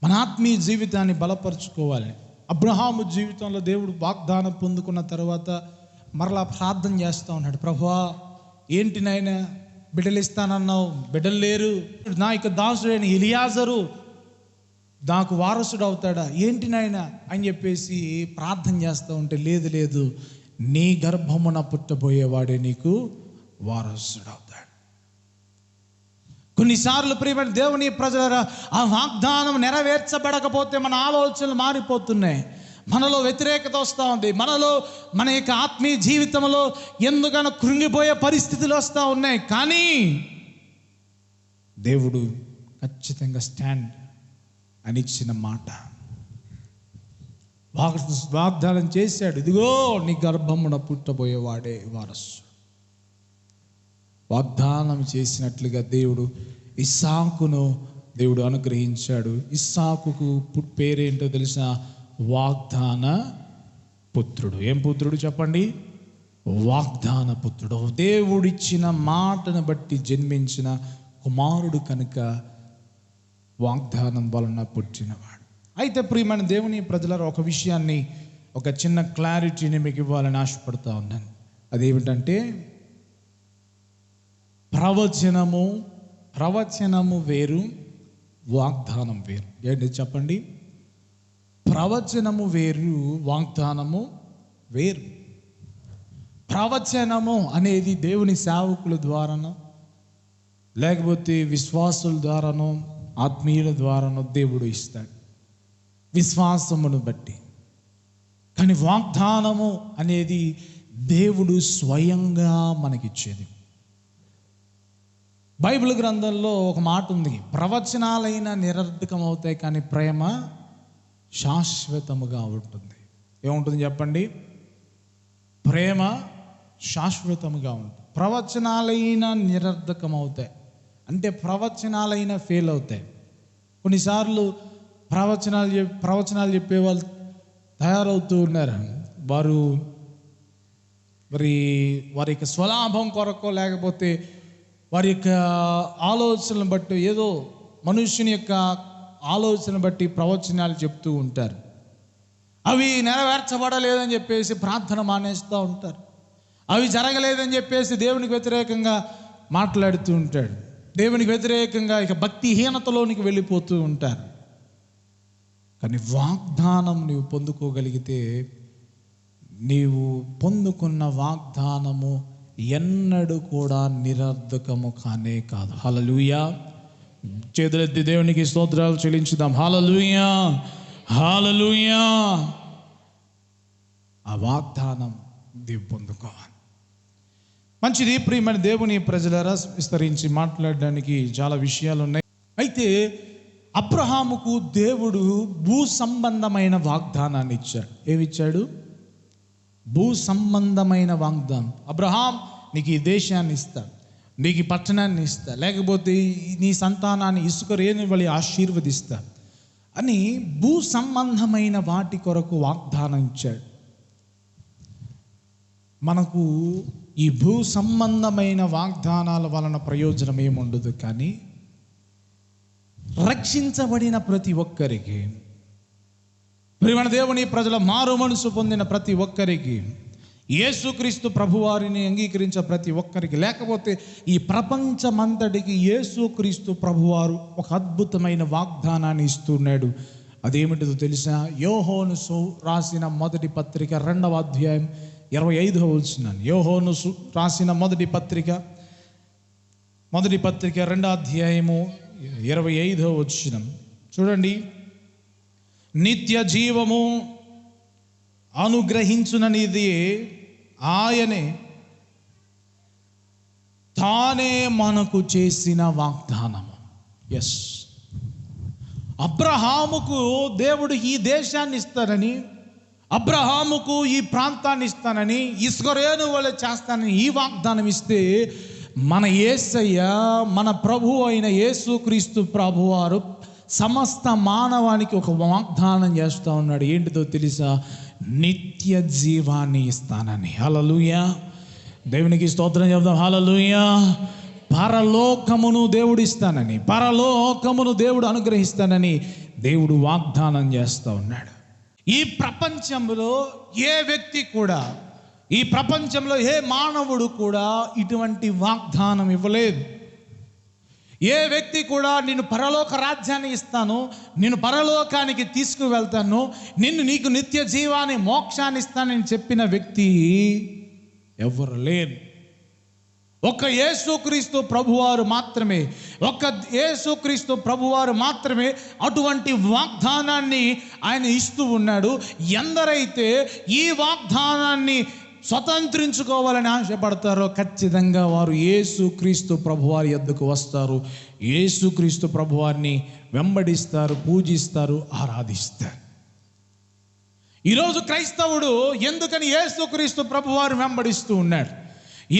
మన ఆత్మీయ జీవితాన్ని బలపరుచుకోవాలి. అబ్రహాము జీవితంలో దేవుడు వాగ్దానం పొందుకున్న తర్వాత మరలా ప్రార్థన చేస్తూ ఉన్నాడు. ప్రభువా, ఏంటి నాయన బిడ్డలు ఇస్తానన్నావు, బిడ్డలు లేరు, నా యొక్క దాసుడైన ఎలియాజరు నాకు వారసుడు అవుతాడా, ఏంటి నాయన అని చెప్పేసి ప్రార్థన చేస్తూ ఉంటే, లేదు లేదు, నీ గర్భమున పుట్టబోయేవాడే నీకు వారసుడు అవుతాడు. కొన్నిసార్లు ప్రియమైన దేవుని ప్రజలారా, ఆ వాగ్దానం నెరవేర్చబడకపోతే మన ఆలోచనలు మారిపోతున్నాయి, మనలో వ్యతిరేకత వస్తూ ఉంది, మనలో మన యొక్క ఆత్మీయ జీవితంలో ఎందుకన్నా కృంగిపోయే పరిస్థితులు వస్తూ ఉన్నాయి. కానీ దేవుడు ఖచ్చితంగా స్టాండ్ అని ఇచ్చిన మాట వాగ్దానం చేశాడు. ఇదిగో నీ గర్భమున పుట్టబోయేవాడే వారసు. వాగ్దానం చేసినట్లుగా ఇస్సాకును దేవుడు అనుగ్రహించాడు. ఇస్సాకుకు పేరేంటో తెలిసిన వాగ్దాన పుత్రుడు. ఏం పుత్రుడు చెప్పండి? వాగ్దాన పుత్రుడు. దేవుడిచ్చిన మాటను బట్టి జన్మించిన కుమారుడు కనుక వాగ్దానం వలన పుట్టినవాడు. అయితే ప్రియమైన దేవుని ప్రజల ఒక విషయాన్ని, ఒక చిన్న క్లారిటీని మీకు ఇవ్వాలని ఆశపడుతూ ఉన్నాను. అదేమిటంటే, ప్రవచనము వేరు, వాగ్దానం వేరు. ఏంటి చెప్పండి? ప్రవచనము వేరు, వాగ్దానము వేరు. ప్రవచనము అనేది దేవుని సేవకుల ద్వారానో, లేకపోతే విశ్వాసుల ద్వారానో, ఆత్మీయుల ద్వారానో దేవుడు ఇస్తాడు, విశ్వాసమును బట్టి. కానీ వాగ్దానము అనేది దేవుడు స్వయంగా మనకిచ్చేది. బైబిల్ గ్రంథంలో ఒక మాట ఉంది, ప్రవచనాలైనా నిరర్థకం అవుతాయి, కానీ ప్రేమ శాశ్వతముగా ఉంటుంది. ఏముంటుంది చెప్పండి? ప్రేమ శాశ్వతముగా ఉంటుంది. ప్రవచనాలైనా నిరర్థకం అవుతాయి, అంటే ప్రవచనాలైనా ఫెయిల్ అవుతాయి. కొన్నిసార్లు ప్రవచనాలు చెప్పేవాళ్ళు తయారవుతూ ఉన్నారు. వారి యొక్క స్వలాభం కొరకో, లేకపోతే వారి యొక్క ఆలోచనలు బట్టి, ఏదో మనుష్యుని యొక్క ఆలోచన బట్టి ప్రవచనాలు చెప్తూ ఉంటారు. అవి నెరవేర్చబడలేదని చెప్పేసి ప్రార్థన మానేస్తూ ఉంటారు. అవి జరగలేదని చెప్పేసి దేవునికి వ్యతిరేకంగా మాట్లాడుతూ ఉంటాడు. దేవునికి వ్యతిరేకంగా ఇక భక్తిహీనతలోనికి వెళ్ళిపోతూ ఉంటారు. కానీ వాగ్దానం నీవు పొందుకోగలిగితే, నీవు పొందుకున్న వాగ్దానము ఎన్నడూ కూడా నిరర్ధకము కానే కాదు. హల్లెలూయా. చేతులెత్తి దేవునికి స్తోత్రాలు చెల్లించుదాం. హల్లెలూయా, హల్లెలూయా. ఆ వాగ్దానం నీవు పొందుకోవాలి. మంచిది. ప్రియమైన దేవుని ప్రజలారా, విస్తరించి మాట్లాడడానికి చాలా విషయాలు ఉన్నాయి. అయితే అబ్రహాముకు దేవుడు భూ సంబంధమైన వాగ్దానాన్ని ఇచ్చాడు. ఏమిచ్చాడు? భూ సంబంధమైన వాగ్దానం. అబ్రహాం, నీకు ఈ దేశాన్ని ఇస్తా, నీకు ఈ పట్టణాన్ని ఇస్తా, లేకపోతే నీ సంతానాన్ని ఇసుక రేణుల వలె ఆశీర్వదిస్తా అని భూ సంబంధమైన వాటి కొరకు వాగ్దానం ఇచ్చాడు. మనకు ఈ భూ సంబంధమైన వాగ్దానాల వలన ప్రయోజనం ఏముండదు, కానీ రక్షించబడిన ప్రతి ఒక్కరికి, ప్రియమైన దేవుని ప్రజల మారు మనసు పొందిన ప్రతి ఒక్కరికి, యేసుక్రీస్తు ప్రభువారిని అంగీకరించే ప్రతి ఒక్కరికి, లేకపోతే ఈ ప్రపంచమంతటికి యేసుక్రీస్తు ప్రభువారు ఒక అద్భుతమైన వాగ్దానాన్ని ఇస్తున్నాడు. అదేమిటిదో తెలుసా? యోహోను రాసిన మొదటి పత్రిక 2వ అధ్యాయం 25వ వచనం. యోహోను రాసిన మొదటి పత్రిక 2వ అధ్యాయము 25వ వచనం చూడండి. నిత్య జీవము అనుగ్రహించుననిది ఆయనే, తానే మనకు చేసిన వాగ్దానము. ఎస్, అబ్రహాముకు దేవుడు ఈ దేశాన్ని ఇస్తానని, అబ్రహాముకు ఈ ప్రాంతాన్ని ఇస్తానని, ఇస్రాయేలు వలె చేస్తానని ఈ వాగ్దానం ఇస్తే, మన యేసయ్య, మన ప్రభువు అయిన యేసుక్రీస్తు ప్రభువారు సమస్త మానవానికి ఒక వాగ్దానం చేస్తూ ఉన్నాడు. ఏంటిదో తెలుసా? నిత్య జీవాన్ని ఇస్తానని. హల్లెలూయా, దేవునికి స్తోత్రం చెప్దాం. హల్లెలూయా. పరలోకమును దేవుడు ఇస్తానని, పరలోకమును దేవుడు అనుగ్రహిస్తానని దేవుడు వాగ్దానం చేస్తూ ఉన్నాడు. ఈ ప్రపంచంలో ఏ వ్యక్తి కూడా, ఈ ప్రపంచంలో ఏ మానవుడు కూడా ఇటువంటి వాగ్దానం ఇవ్వలేదు. ఏ వ్యక్తి కూడా నిన్ను పరలోక రాజ్యాన్ని ఇస్తాను, నిన్ను పరలోకానికి తీసుకువెళ్తాను, నీకు నిత్య జీవాన్ని, మోక్షాన్ని ఇస్తానని చెప్పిన వ్యక్తి ఎవరు లేరు. ఒక్క యేసుక్రీస్తు ప్రభువారు మాత్రమే, ఒక్క యేసుక్రీస్తు ప్రభువారు మాత్రమే అటువంటి వాగ్దానాన్ని ఆయన ఇస్తూ ఉన్నాడు. ఎందరైతే ఈ వాగ్దానాన్ని స్వతంత్రించుకోవాలని ఆశపడతారో ఖచ్చితంగా వారు యేసుక్రీస్తు ప్రభువారి యొద్దకు వస్తారు, యేసుక్రీస్తు ప్రభువారిని వెంబడిస్తారు, పూజిస్తారు, ఆరాధిస్తారు. ఈరోజు క్రైస్తవుడు ఎందుకని యేసుక్రీస్తు ప్రభువారు వెంబడిస్తూ ఉన్నాడు?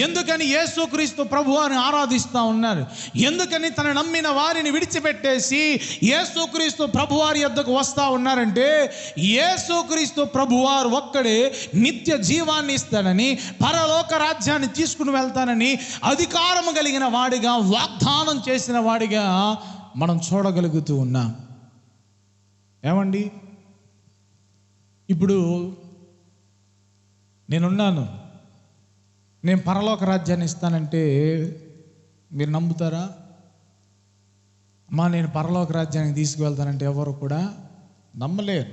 ఎందుకని యేసుక్రీస్తు ప్రభువారిని ఆరాధిస్తూ ఉన్నారు? ఎందుకని తన నమ్మిన వారిని విడిచిపెట్టేసి యేసుక్రీస్తు ప్రభువారి యొద్దకు వస్తూ ఉన్నారంటే, యేసుక్రీస్తు ప్రభువారు ఒక్కడే నిత్య జీవాన్ని ఇస్తానని, పరలోక రాజ్యాన్ని తీసుకుని వెళ్తానని అధికారం కలిగిన వాడిగా, వాగ్దానం చేసిన వాడిగా మనం చూడగలుగుతూ ఉన్నాం. ఏమండి, ఇప్పుడు నేనున్నాను, నేను పరలోక రాజ్యాన్ని ఇస్తానంటే మీరు నమ్ముతారా? అమ్మా, నేను పరలోక రాజ్యానికి తీసుకువెళ్తానంటే ఎవరు కూడా నమ్మలేరు.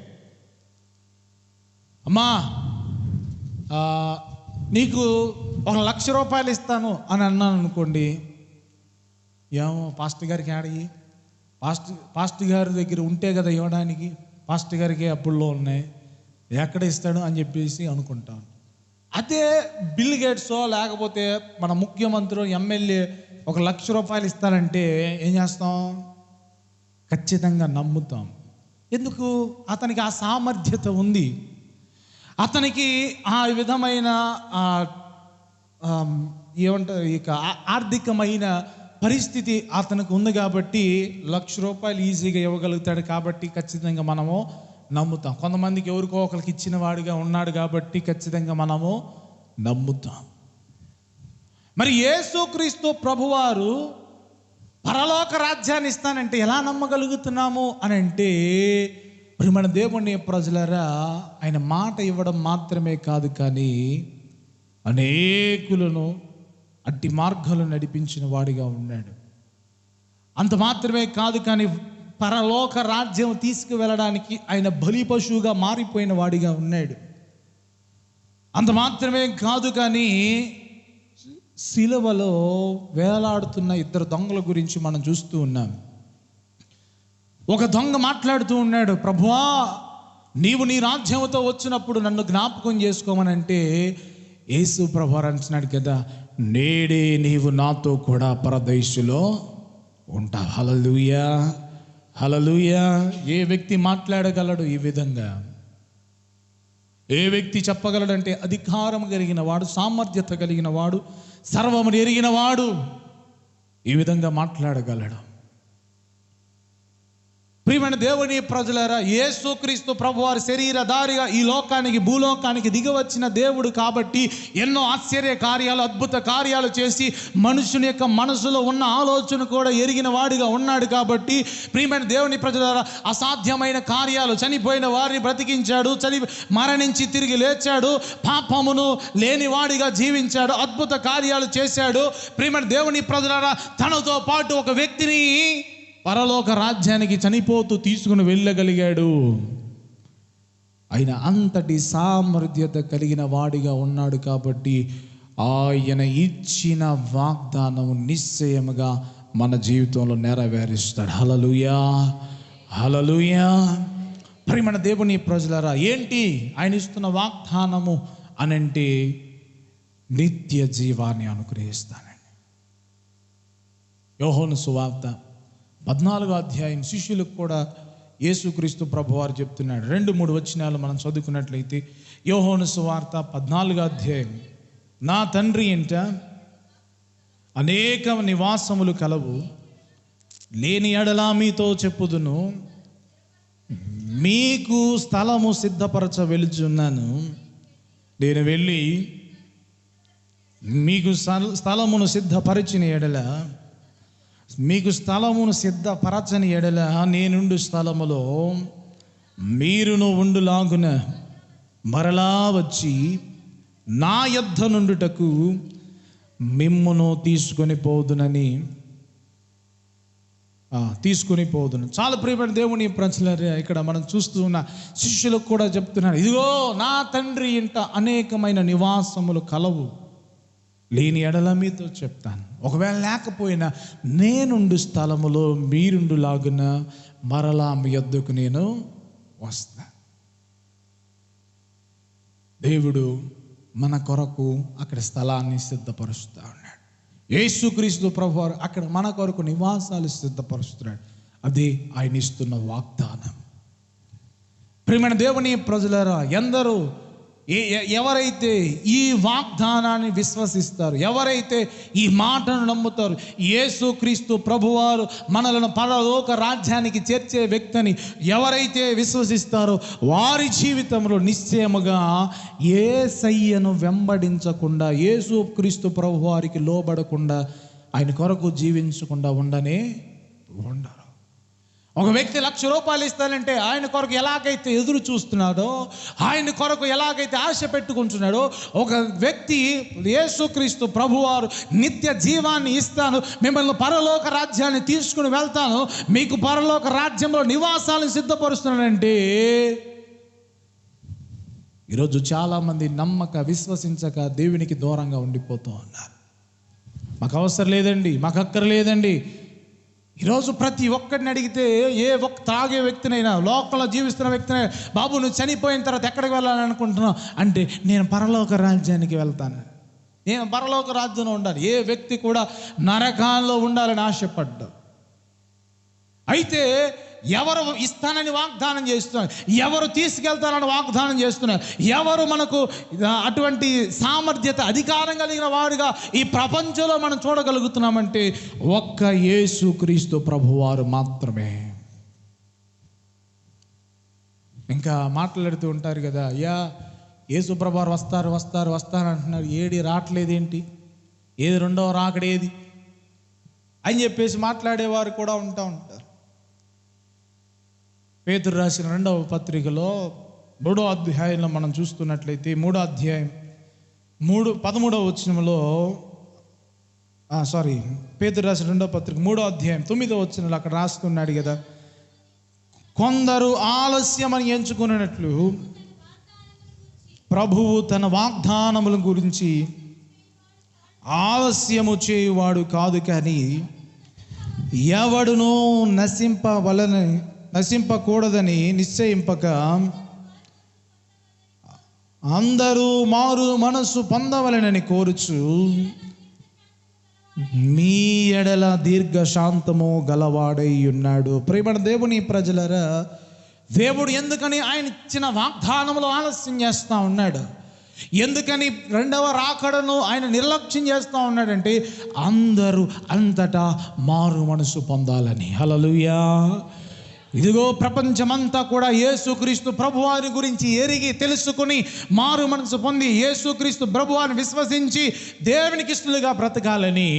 అమ్మా, నీకు 1,00,000 రూపాయలు ఇస్తాను అని అన్నాను అనుకోండి, ఏమో పాస్టర్ గారికి ఆడయి, పాస్టర్ గారి దగ్గర ఉంటే కదా ఇవ్వడానికి, పాస్టర్ గారికి అప్పుల్లో ఉన్నాయి, ఎక్కడ ఇస్తాడు అని చెప్పేసి అనుకుంటాను. అదే బిల్ గేట్సో లేకపోతే మన ముఖ్యమంత్రి, ఎమ్మెల్యే 1,00,000 రూపాయలు ఇస్తారంటే ఏం చేస్తాం? ఖచ్చితంగా నమ్ముతాం. ఎందుకు? అతనికి ఆ సామర్థ్యత ఉంది, అతనికి ఆ విధమైన ఏమంటారు, ఇక ఆర్థికమైన పరిస్థితి అతనికి ఉంది కాబట్టి 1,00,000 రూపాయలు ఈజీగా ఇవ్వగలుగుతాడు కాబట్టి ఖచ్చితంగా మనము నమ్ముతాం. కొంతమందికి ఎవరికో ఒకరికి ఇచ్చిన వాడిగా ఉన్నాడు కాబట్టి ఖచ్చితంగా మనము నమ్ముతాం. మరి యేసుక్రీస్తు ప్రభువారు పరలోక రాజ్యాన్ని ఇస్తానంటే ఎలా నమ్మగలుగుతున్నాము అని అంటే, మన దేవుని ప్రజలరా, ఆయన మాట ఇవ్వడం మాత్రమే కాదు, కానీ అనేకులను అట్టి మార్గాలు నడిపించిన వాడిగా ఉన్నాడు. అంత మాత్రమే కాదు, కానీ పరలోక రాజ్యం తీసుకువెళ్ళడానికి ఆయన బలి పశువుగా మారిపోయిన వాడిగా ఉన్నాడు. అంత మాత్రమే కాదు, కానీ సిలువలో వేలాడుతున్న 2 దొంగల గురించి మనం చూస్తూ ఉన్నాం. ఒక దొంగ మాట్లాడుతూ ఉన్నాడు, ప్రభువా, నీవు నీ రాజ్యంతో వచ్చినప్పుడు నన్ను జ్ఞాపకం చేసుకోమనంటే, యేసు ప్రభువారు అంటున్నాడు కదా, నేడే నీవు నాతో కూడా పరదేశులో ఉంటావు. హల్లెలూయా, హల్లెలూయా. ఏ వ్యక్తి మాట్లాడగలడు ఈ విధంగా? ఏ వ్యక్తి చెప్పగలడంటే, అధికారం కలిగిన వాడు, సామర్థ్యత కలిగిన వాడు, సర్వమును ఎరిగిన వాడు ఈ విధంగా మాట్లాడగలడు. ప్రియమైన దేవుని ప్రజలారా, యేసుక్రీస్తు ప్రభువారి శరీరధారిగా ఈ లోకానికి, భూలోకానికి దిగవచ్చిన దేవుడు కాబట్టి ఎన్నో ఆశ్చర్య కార్యాలు, అద్భుత కార్యాలు చేసి మనుషుని యొక్క మనసులో ఉన్న ఆలోచన కూడా ఎరిగిన వాడిగా ఉన్నాడు కాబట్టి, ప్రియమైన దేవుని ప్రజలారా, అసాధ్యమైన కార్యాలు, చనిపోయిన వారిని బ్రతికించాడు, మరణించి తిరిగి లేచాడు, పాపమును లేని వాడిగా జీవించాడు, అద్భుత కార్యాలు చేశాడు. ప్రియమైన దేవుని ప్రజలారా, తనతో పాటు ఒక వ్యక్తిని పరలోక రాజ్యానికి చనిపోతూ తీసుకుని వెళ్ళగలిగాడు. ఆయన అంతటి సామర్థ్యత కలిగిన వాడిగా ఉన్నాడు కాబట్టి ఆయన ఇచ్చిన వాగ్దానం నిశ్చయముగా మన జీవితంలో నెరవేరుస్తాడు. హల్లెలూయా, హల్లెలూయా. ప్రియమైన దేవుని ప్రజలారా, ఏంటి ఆయన ఇస్తున్న వాగ్దానము అనంటే నిత్య జీవాన్ని అనుగ్రహిస్తానండి. యోహాను సువార్త 14వ అధ్యాయం శిష్యులకు కూడా యేసుక్రీస్తు ప్రభువారు చెప్తున్నాడు. 2-3 వచనాలు మనం చదువుకున్నట్లయితే యోహాను సువార్త 14వ అధ్యాయం, నా తండ్రి ఇంట అనేక నివాసములు కలవు, లేని ఎడల మీతో చెప్పుదును, మీకు స్థలము సిద్ధపరచ వెలుచున్నాను. నేను వెళ్ళి మీకు స్థలమును సిద్ధపరచిన ఎడల, మీకు స్థలమును సిద్ధపరచని ఎడల నేనుండు స్థలములో మీరును ఉండులాగున మరలా వచ్చి నా యొద్ద నుండుటకు మిమ్మును తీసుకొని పోదును. చాలా ప్రియమైన దేవుని ప్రజలారా, ఇక్కడ మనం చూస్తూ ఉన్న శిష్యులకు కూడా చెప్తున్నారు, ఇదిగో నా తండ్రి ఇంట అనేకమైన నివాసములు కలవు, లేని ఎడల మీతో చెప్తాను. ఒకవేళ లేకపోయినా నేనుండు స్థలములో మీరుండులాగున మరలా మీ యొద్దకు నేను వస్తా. దేవుడు మన కొరకు అక్కడ స్థలాన్ని సిద్ధపరుస్తూ ఉన్నాడు. యేసుక్రీస్తు ప్రభువారు అక్కడ మన కొరకు నివాసాలు సిద్ధపరుస్తున్నాడు. అదే ఆయన ఇస్తున్న వాగ్దానం. ప్రియమైన దేవుని ప్రజలారా, ఎందరూ ఎవరైతే ఈ వాగ్దానాన్ని విశ్వసిస్తారు, ఎవరైతే ఈ మాటను నమ్ముతారు, యేసుక్రీస్తు ప్రభువారు మనలను పరలోక రాజ్యానికి చేర్చే వ్యక్తిని ఎవరైతే విశ్వసిస్తారో వారి జీవితంలో నిశ్చయముగా యేసయ్యను వెంబడించకుండా, యేసుక్రీస్తు ప్రభువారికి లోబడకుండా, ఆయన కొరకు జీవించకుండా ఉండనే ఉండరు. ఒక వ్యక్తి 1,00,000 రూపాయలు ఇస్తానంటే ఆయన కొరకు ఎలాగైతే ఎదురు చూస్తున్నాడో, ఆయన కొరకు ఎలాగైతే ఆశ పెట్టుకుంటున్నాడో, ఒక వ్యక్తి యేసుక్రీస్తు ప్రభువారు నిత్య జీవాన్ని ఇస్తాను, మిమ్మల్ని పరలోక రాజ్యాన్ని తీసుకుని వెళ్తాను, మీకు పరలోక రాజ్యంలో నివాసాలను సిద్ధపరుస్తున్నానంటే, ఈరోజు చాలామంది నమ్మక విశ్వసించక దేవునికి దూరంగా ఉండిపోతూ ఉన్నారు. మాకు అవసరం లేదండి, మాకు అక్కర లేదండి. ఈరోజు ప్రతి ఒక్కరిని అడిగితే, ఏ ఒక్క తాగే వ్యక్తినైనా, లోకంలో జీవిస్తున్న వ్యక్తినైనా, బాబు నువ్వు చనిపోయిన తర్వాత ఎక్కడికి వెళ్ళాలని అనుకుంటున్నావు అంటే, నేను పరలోక రాజ్యానికి వెళ్తాను, నేను పరలోక రాజ్యంలో ఉండాలి. ఏ వ్యక్తి కూడా నరకాల్లో ఉండాలని ఆశపడ్డా. అయితే ఎవరు ఇస్తానని వాగ్దానం చేస్తున్నారు, ఎవరు తీసుకెళ్తానని వాగ్దానం చేస్తున్నారు, ఎవరు మనకు అటువంటి సామర్థ్యత, అధికారం కలిగిన వారుగా ఈ ప్రపంచంలో మనం చూడగలుగుతున్నామంటే ఒక్క యేసుక్రీస్తు ప్రభువారు మాత్రమే. ఇంకా మాట్లాడుతూ ఉంటారు కదా, అయ్యా యేసు ప్రభువారు వస్తారు వస్తారు వస్తారు అంటున్నారు, ఏడి రావట్లేదేంటి, ఏది రెండవ రాకడేది అని చెప్పేసి మాట్లాడేవారు కూడా ఉంటారు. పేతురు రాసిన 2వ పత్రికలో 3వ అధ్యాయంలో మనం చూస్తున్నట్లయితే 3వ అధ్యాయం 13వ వచనంలో, పేతురు రాసిన 2వ పత్రిక 3వ అధ్యాయం 9వ వచనంలో అక్కడ రాస్తున్నాడు కదా, కొందరు ఆలస్యమని ఎంచుకున్నట్లు ప్రభువు తన వాగ్దానముల గురించి ఆలస్యము చేయువాడు కాదు, కానీ ఎవడునూ నశింపకూడదని నిశ్చయింపక అందరూ మారు మనస్సు పొందవలెనని కోరుచు మీ ఎడల దీర్ఘశాంతము గలవాడై ఉన్నాడు. ప్రియమైన దేవుని ప్రజలరా, దేవుడు ఎందుకని ఆయన ఇచ్చిన వాగ్దానములు ఆలస్యం చేస్తూ ఉన్నాడు, ఎందుకని రెండవ రాకడను ఆయన నిర్లక్ష్యం చేస్తూ ఉన్నాడంటే, అందరూ అంతటా మారు మనసు పొందాలని. హల్లెలూయా. ఇదిగో ప్రపంచమంతా కూడా యేసుక్రీస్తు ప్రభువారి గురించి ఎరిగి తెలుసుకుని మారు మనసు పొంది యేసుక్రీస్తు ప్రభువారిని విశ్వసించి దేవునికి ఇష్టలుగా బ్రతకాలని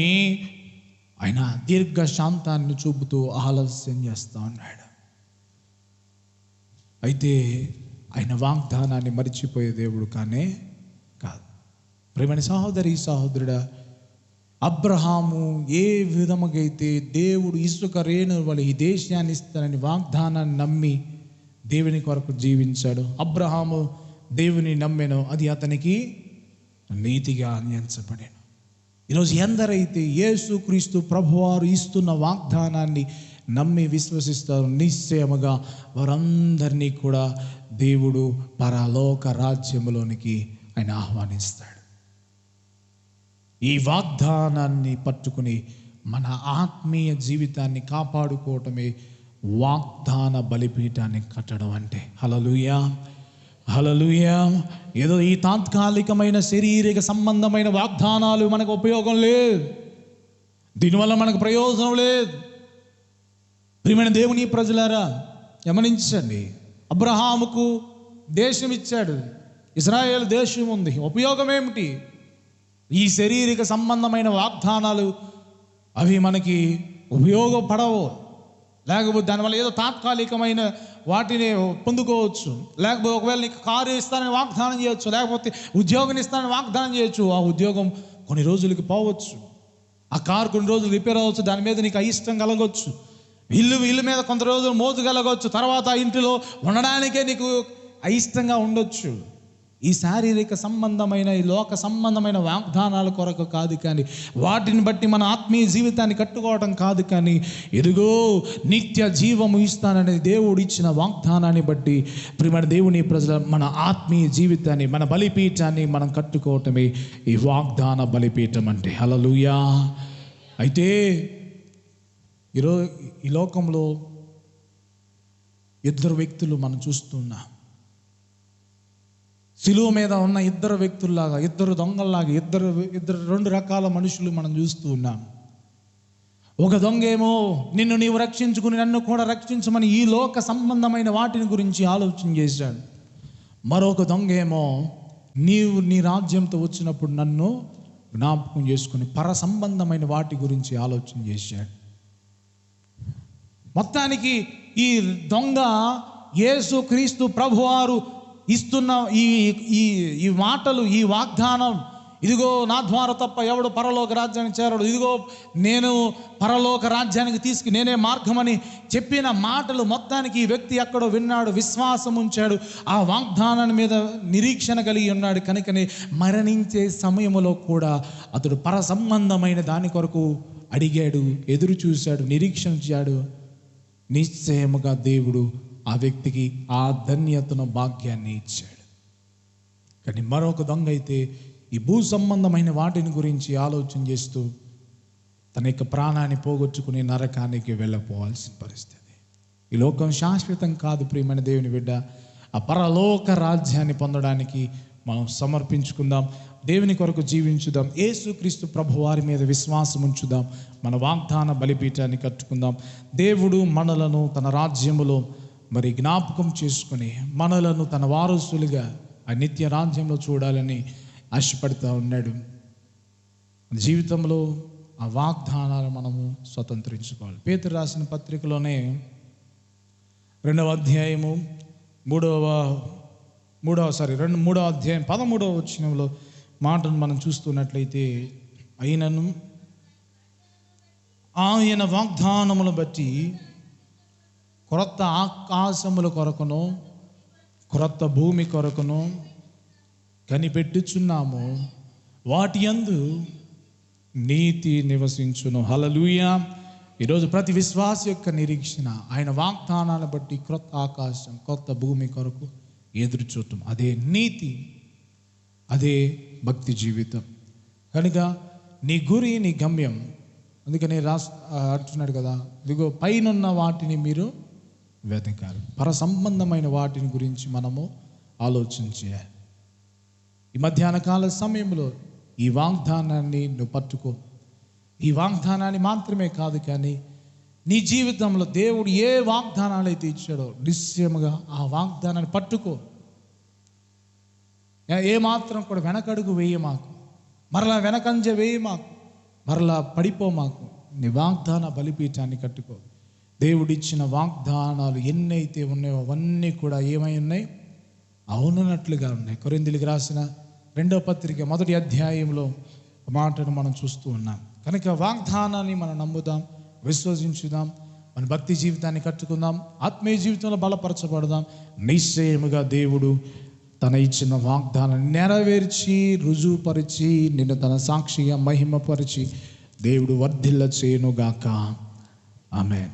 ఆయన దీర్ఘశాంతాన్ని చూపుతూ ఆలస్యం చేస్తూ ఉన్నాడు. అయితే ఆయన వాగ్దానాన్ని మరిచిపోయే దేవుడు కానే కాదు. ప్రియమైన సహోదరి సహోదరుడా, అబ్రహాము ఏ విధముగా అయితే దేవుడు ఇసుక రేణుల వల్ల ఈ దేశాన్ని ఇస్తానని వాగ్దానాన్ని నమ్మి దేవుని కొరకు జీవించాడు, అబ్రహాము దేవుని నమ్మెను, అది అతనికి నీతిగా ఎంచబడెను. ఈరోజు ఎందరైతే యేసుక్రీస్తు ప్రభువారు ఇస్తున్న వాగ్దానాన్ని నమ్మి విశ్వసిస్తారు, నిశ్చయముగా వారందరినీ కూడా దేవుడు పరలోక రాజ్యములోనికి ఆయన ఆహ్వానిస్తాడు. ఈ వాగ్దానాన్ని పట్టుకుని మన ఆత్మీయ జీవితాన్ని కాపాడుకోవటమే వాగ్దాన బలిపీఠాన్ని కట్టడం అంటే. హల్లెలూయా, హల్లెలూయా. ఏదో ఈ తాత్కాలికమైన శారీరక సంబంధమైన వాగ్దానాలు మనకు ఉపయోగం లేదు, దీనివల్ల మనకు ప్రయోజనం లేదు. ప్రియమైన దేవుని ప్రజలారా గమనించండి, అబ్రహాముకు దేశం ఇచ్చాడు, ఇశ్రాయేలు దేశం ఉంది. ఉపయోగం ఏమిటి? ఈ శారీరక సంబంధమైన వాగ్దానాలు అవి మనకి ఉపయోగపడవు. లేకపోతే దానివల్ల ఏదో తాత్కాలికమైన వాటిని పొందుకోవచ్చు. లేకపోతే ఒకవేళ నీకు కారు ఇస్తానని వాగ్దానం చేయొచ్చు, లేకపోతే ఉద్యోగం ఇస్తానని వాగ్దానం చేయొచ్చు. ఆ ఉద్యోగం కొన్ని రోజులకి పోవచ్చు, ఆ కారు కొన్ని రోజులు రిపేర్ అవ్వచ్చు, దాని మీద నీకు అయిష్టం కలగవచ్చు. ఇల్లు మీద కొంత రోజులు మోజు కలగవచ్చు, తర్వాత ఆ ఇంటిలో ఉండడానికే నీకు అయిష్టంగా ఉండొచ్చు. ఈ శారీరక సంబంధమైన, ఈ లోక సంబంధమైన వాగ్దానాల కొరకు కాదు, కానీ వాటిని బట్టి మన ఆత్మీయ జీవితాన్ని కట్టుకోవడం కాదు, కానీ ఎదుగో నిత్య జీవము ఇస్తానని దేవుడు ఇచ్చిన వాగ్దానాన్ని బట్టి ప్రియమైన దేవుని ప్రజల మన ఆత్మీయ జీవితాన్ని, మన బలిపీఠాన్ని మనం కట్టుకోవటమే ఈ వాగ్దాన బలిపీఠం అంటే. హల్లెలూయా. అయితే ఈరోజు ఈ లోకంలో ఇద్దరు వ్యక్తులు మనం చూస్తున్నాం. సిలువ మీద ఉన్న ఇద్దరు వ్యక్తుల్లాగా, ఇద్దరు దొంగల్లాగా, ఇద్దరు రెండు రకాల మనుషులు మనం చూస్తూ ఉన్నాం. ఒక దొంగ ఏమో నిన్ను నీవు రక్షించుకుని నన్ను కూడా రక్షించమని ఈ లోక సంబంధమైన వాటిని గురించి ఆలోచన చేశాడు. మరొక దొంగ ఏమో నీవు నీ రాజ్యంతో వచ్చినప్పుడు నన్ను జ్ఞాపకం చేసుకుని పర సంబంధమైన వాటి గురించి ఆలోచన చేశాడు. మొత్తానికి ఈ దొంగ యేసు క్రీస్తు ప్రభువారు ఇస్తున్న ఈ మాటలు, ఈ వాగ్దానం, ఇదిగో నా ద్వారా తప్ప ఎవడు పరలోక రాజ్యానికి చేరడు, ఇదిగో నేను పరలోక రాజ్యానికి నేనే మార్గమని చెప్పిన మాటలు మొత్తానికి ఈ వ్యక్తి ఎక్కడో విన్నాడు, విశ్వాసం ఉంచాడు, ఆ వాగ్దానాన్ని మీద నిరీక్షణ కలిగి ఉన్నాడు. కనుకనే మరణించే సమయంలో కూడా అతడు పర సంబంధమైన దాని కొరకు అడిగాడు, ఎదురు చూశాడు, నిరీక్షించాడు. నిశ్చయముగా దేవుడు ఆ వ్యక్తికి ఆ ధన్యతను, భాగ్యాన్ని ఇచ్చాడు. కానీ మరొక దొంగ అయితే ఈ భూ సంబంధమైన వాటిని గురించి ఆలోచన చేస్తూ తన యొక్క ప్రాణాన్ని పోగొట్టుకుని నరకానికి వెళ్ళపోవాల్సిన పరిస్థితి. ఈ లోకం శాశ్వతం కాదు ప్రియమైన దేవుని బిడ్డ. ఆ పరలోక రాజ్యాన్ని పొందడానికి మనం సమర్పించుకుందాం, దేవుని కొరకు జీవించుదాం, యేసుక్రీస్తు ప్రభువారి మీద విశ్వాసం ఉంచుదాం, మన వాగ్దాన బలిపీఠాన్ని కట్టుకుందాం. దేవుడు మనలను తన రాజ్యములో మరి జ్ఞాపకం చేసుకుని మనలను తన వారసులుగా ఆ నిత్య రాజ్యంలో చూడాలని ఆశపడుతూ ఉన్నాడు. జీవితంలో ఆ వాగ్దానాలు మనము స్వతంత్రించుకోవాలి. పేతురు రాసిన పత్రికలోనే 2వ అధ్యాయము 3వ అధ్యాయం 13వ వచనంలో మాటను మనం చూస్తున్నట్లయితే, అయినను ఆయన వాగ్దానమును బట్టి క్రొత్త ఆకాశముల కొరకును క్రొత్త భూమి కొరకును కనిపెట్టుచున్నాము, వాటి యందు నీతి నివసించును. హల్లెలూయా. ఈరోజు ప్రతి విశ్వాస యొక్క నిరీక్షణ ఆయన వాగ్దానాన్ని బట్టి క్రొత్త ఆకాశం, కొత్త భూమి కొరకు ఎదురు చూడటం, అదే నీతి, అదే భక్తి జీవితం. కనుక నీ గురి, నీ గమ్యం. అందుకని అంటున్నాడు కదా, ఇదిగో పైనున్న వాటిని మీరు వెతకాలి. పర సంబంధమైన వాటిని గురించి మనము ఆలోచన చేయాలి. ఈ మధ్యాహ్న కాల సమయంలో ఈ వాగ్దానాన్ని నువ్వు పట్టుకో. ఈ వాగ్దానాన్ని మాత్రమే కాదు, కానీ నీ జీవితంలో దేవుడు ఏ వాగ్దానాలు అయితే ఇచ్చాడో నిశ్చయముగా ఆ వాగ్దానాన్ని పట్టుకో. ఏ మాత్రం కూడా వెనకడుగు వేయ మాకు, మరలా వెనకంజ వేయ మాకు, మరలా పడిపో మాకు. నీ వాగ్దాన బలిపీఠాన్ని కట్టుకో. దేవుడిచ్చిన వాగ్దానాలు ఎన్నైతే ఉన్నాయో అవన్నీ కూడా ఏమై ఉన్నాయి? అవునన్నట్లుగా ఉన్నాయి. కొరింథీయులకు రాసిన 2వ పత్రిక 1వ అధ్యాయంలో మాటను మనం చూస్తూ ఉన్నాం. కనుక వాగ్దానాన్ని మనం నమ్ముదాం, విశ్వసించుదాం, మన భక్తి జీవితాన్ని కట్టుకుందాం, ఆత్మీయ జీవితంలో బలపరచబడదాం. నిశ్చయముగా దేవుడు తన ఇచ్చిన వాగ్దానాన్ని నెరవేర్చి, రుజువుపరిచి, నిన్ను తన సాక్షిగా మహిమపరిచి దేవుడు వర్ధిల్ల చేయునుగాక. ఆమేన్.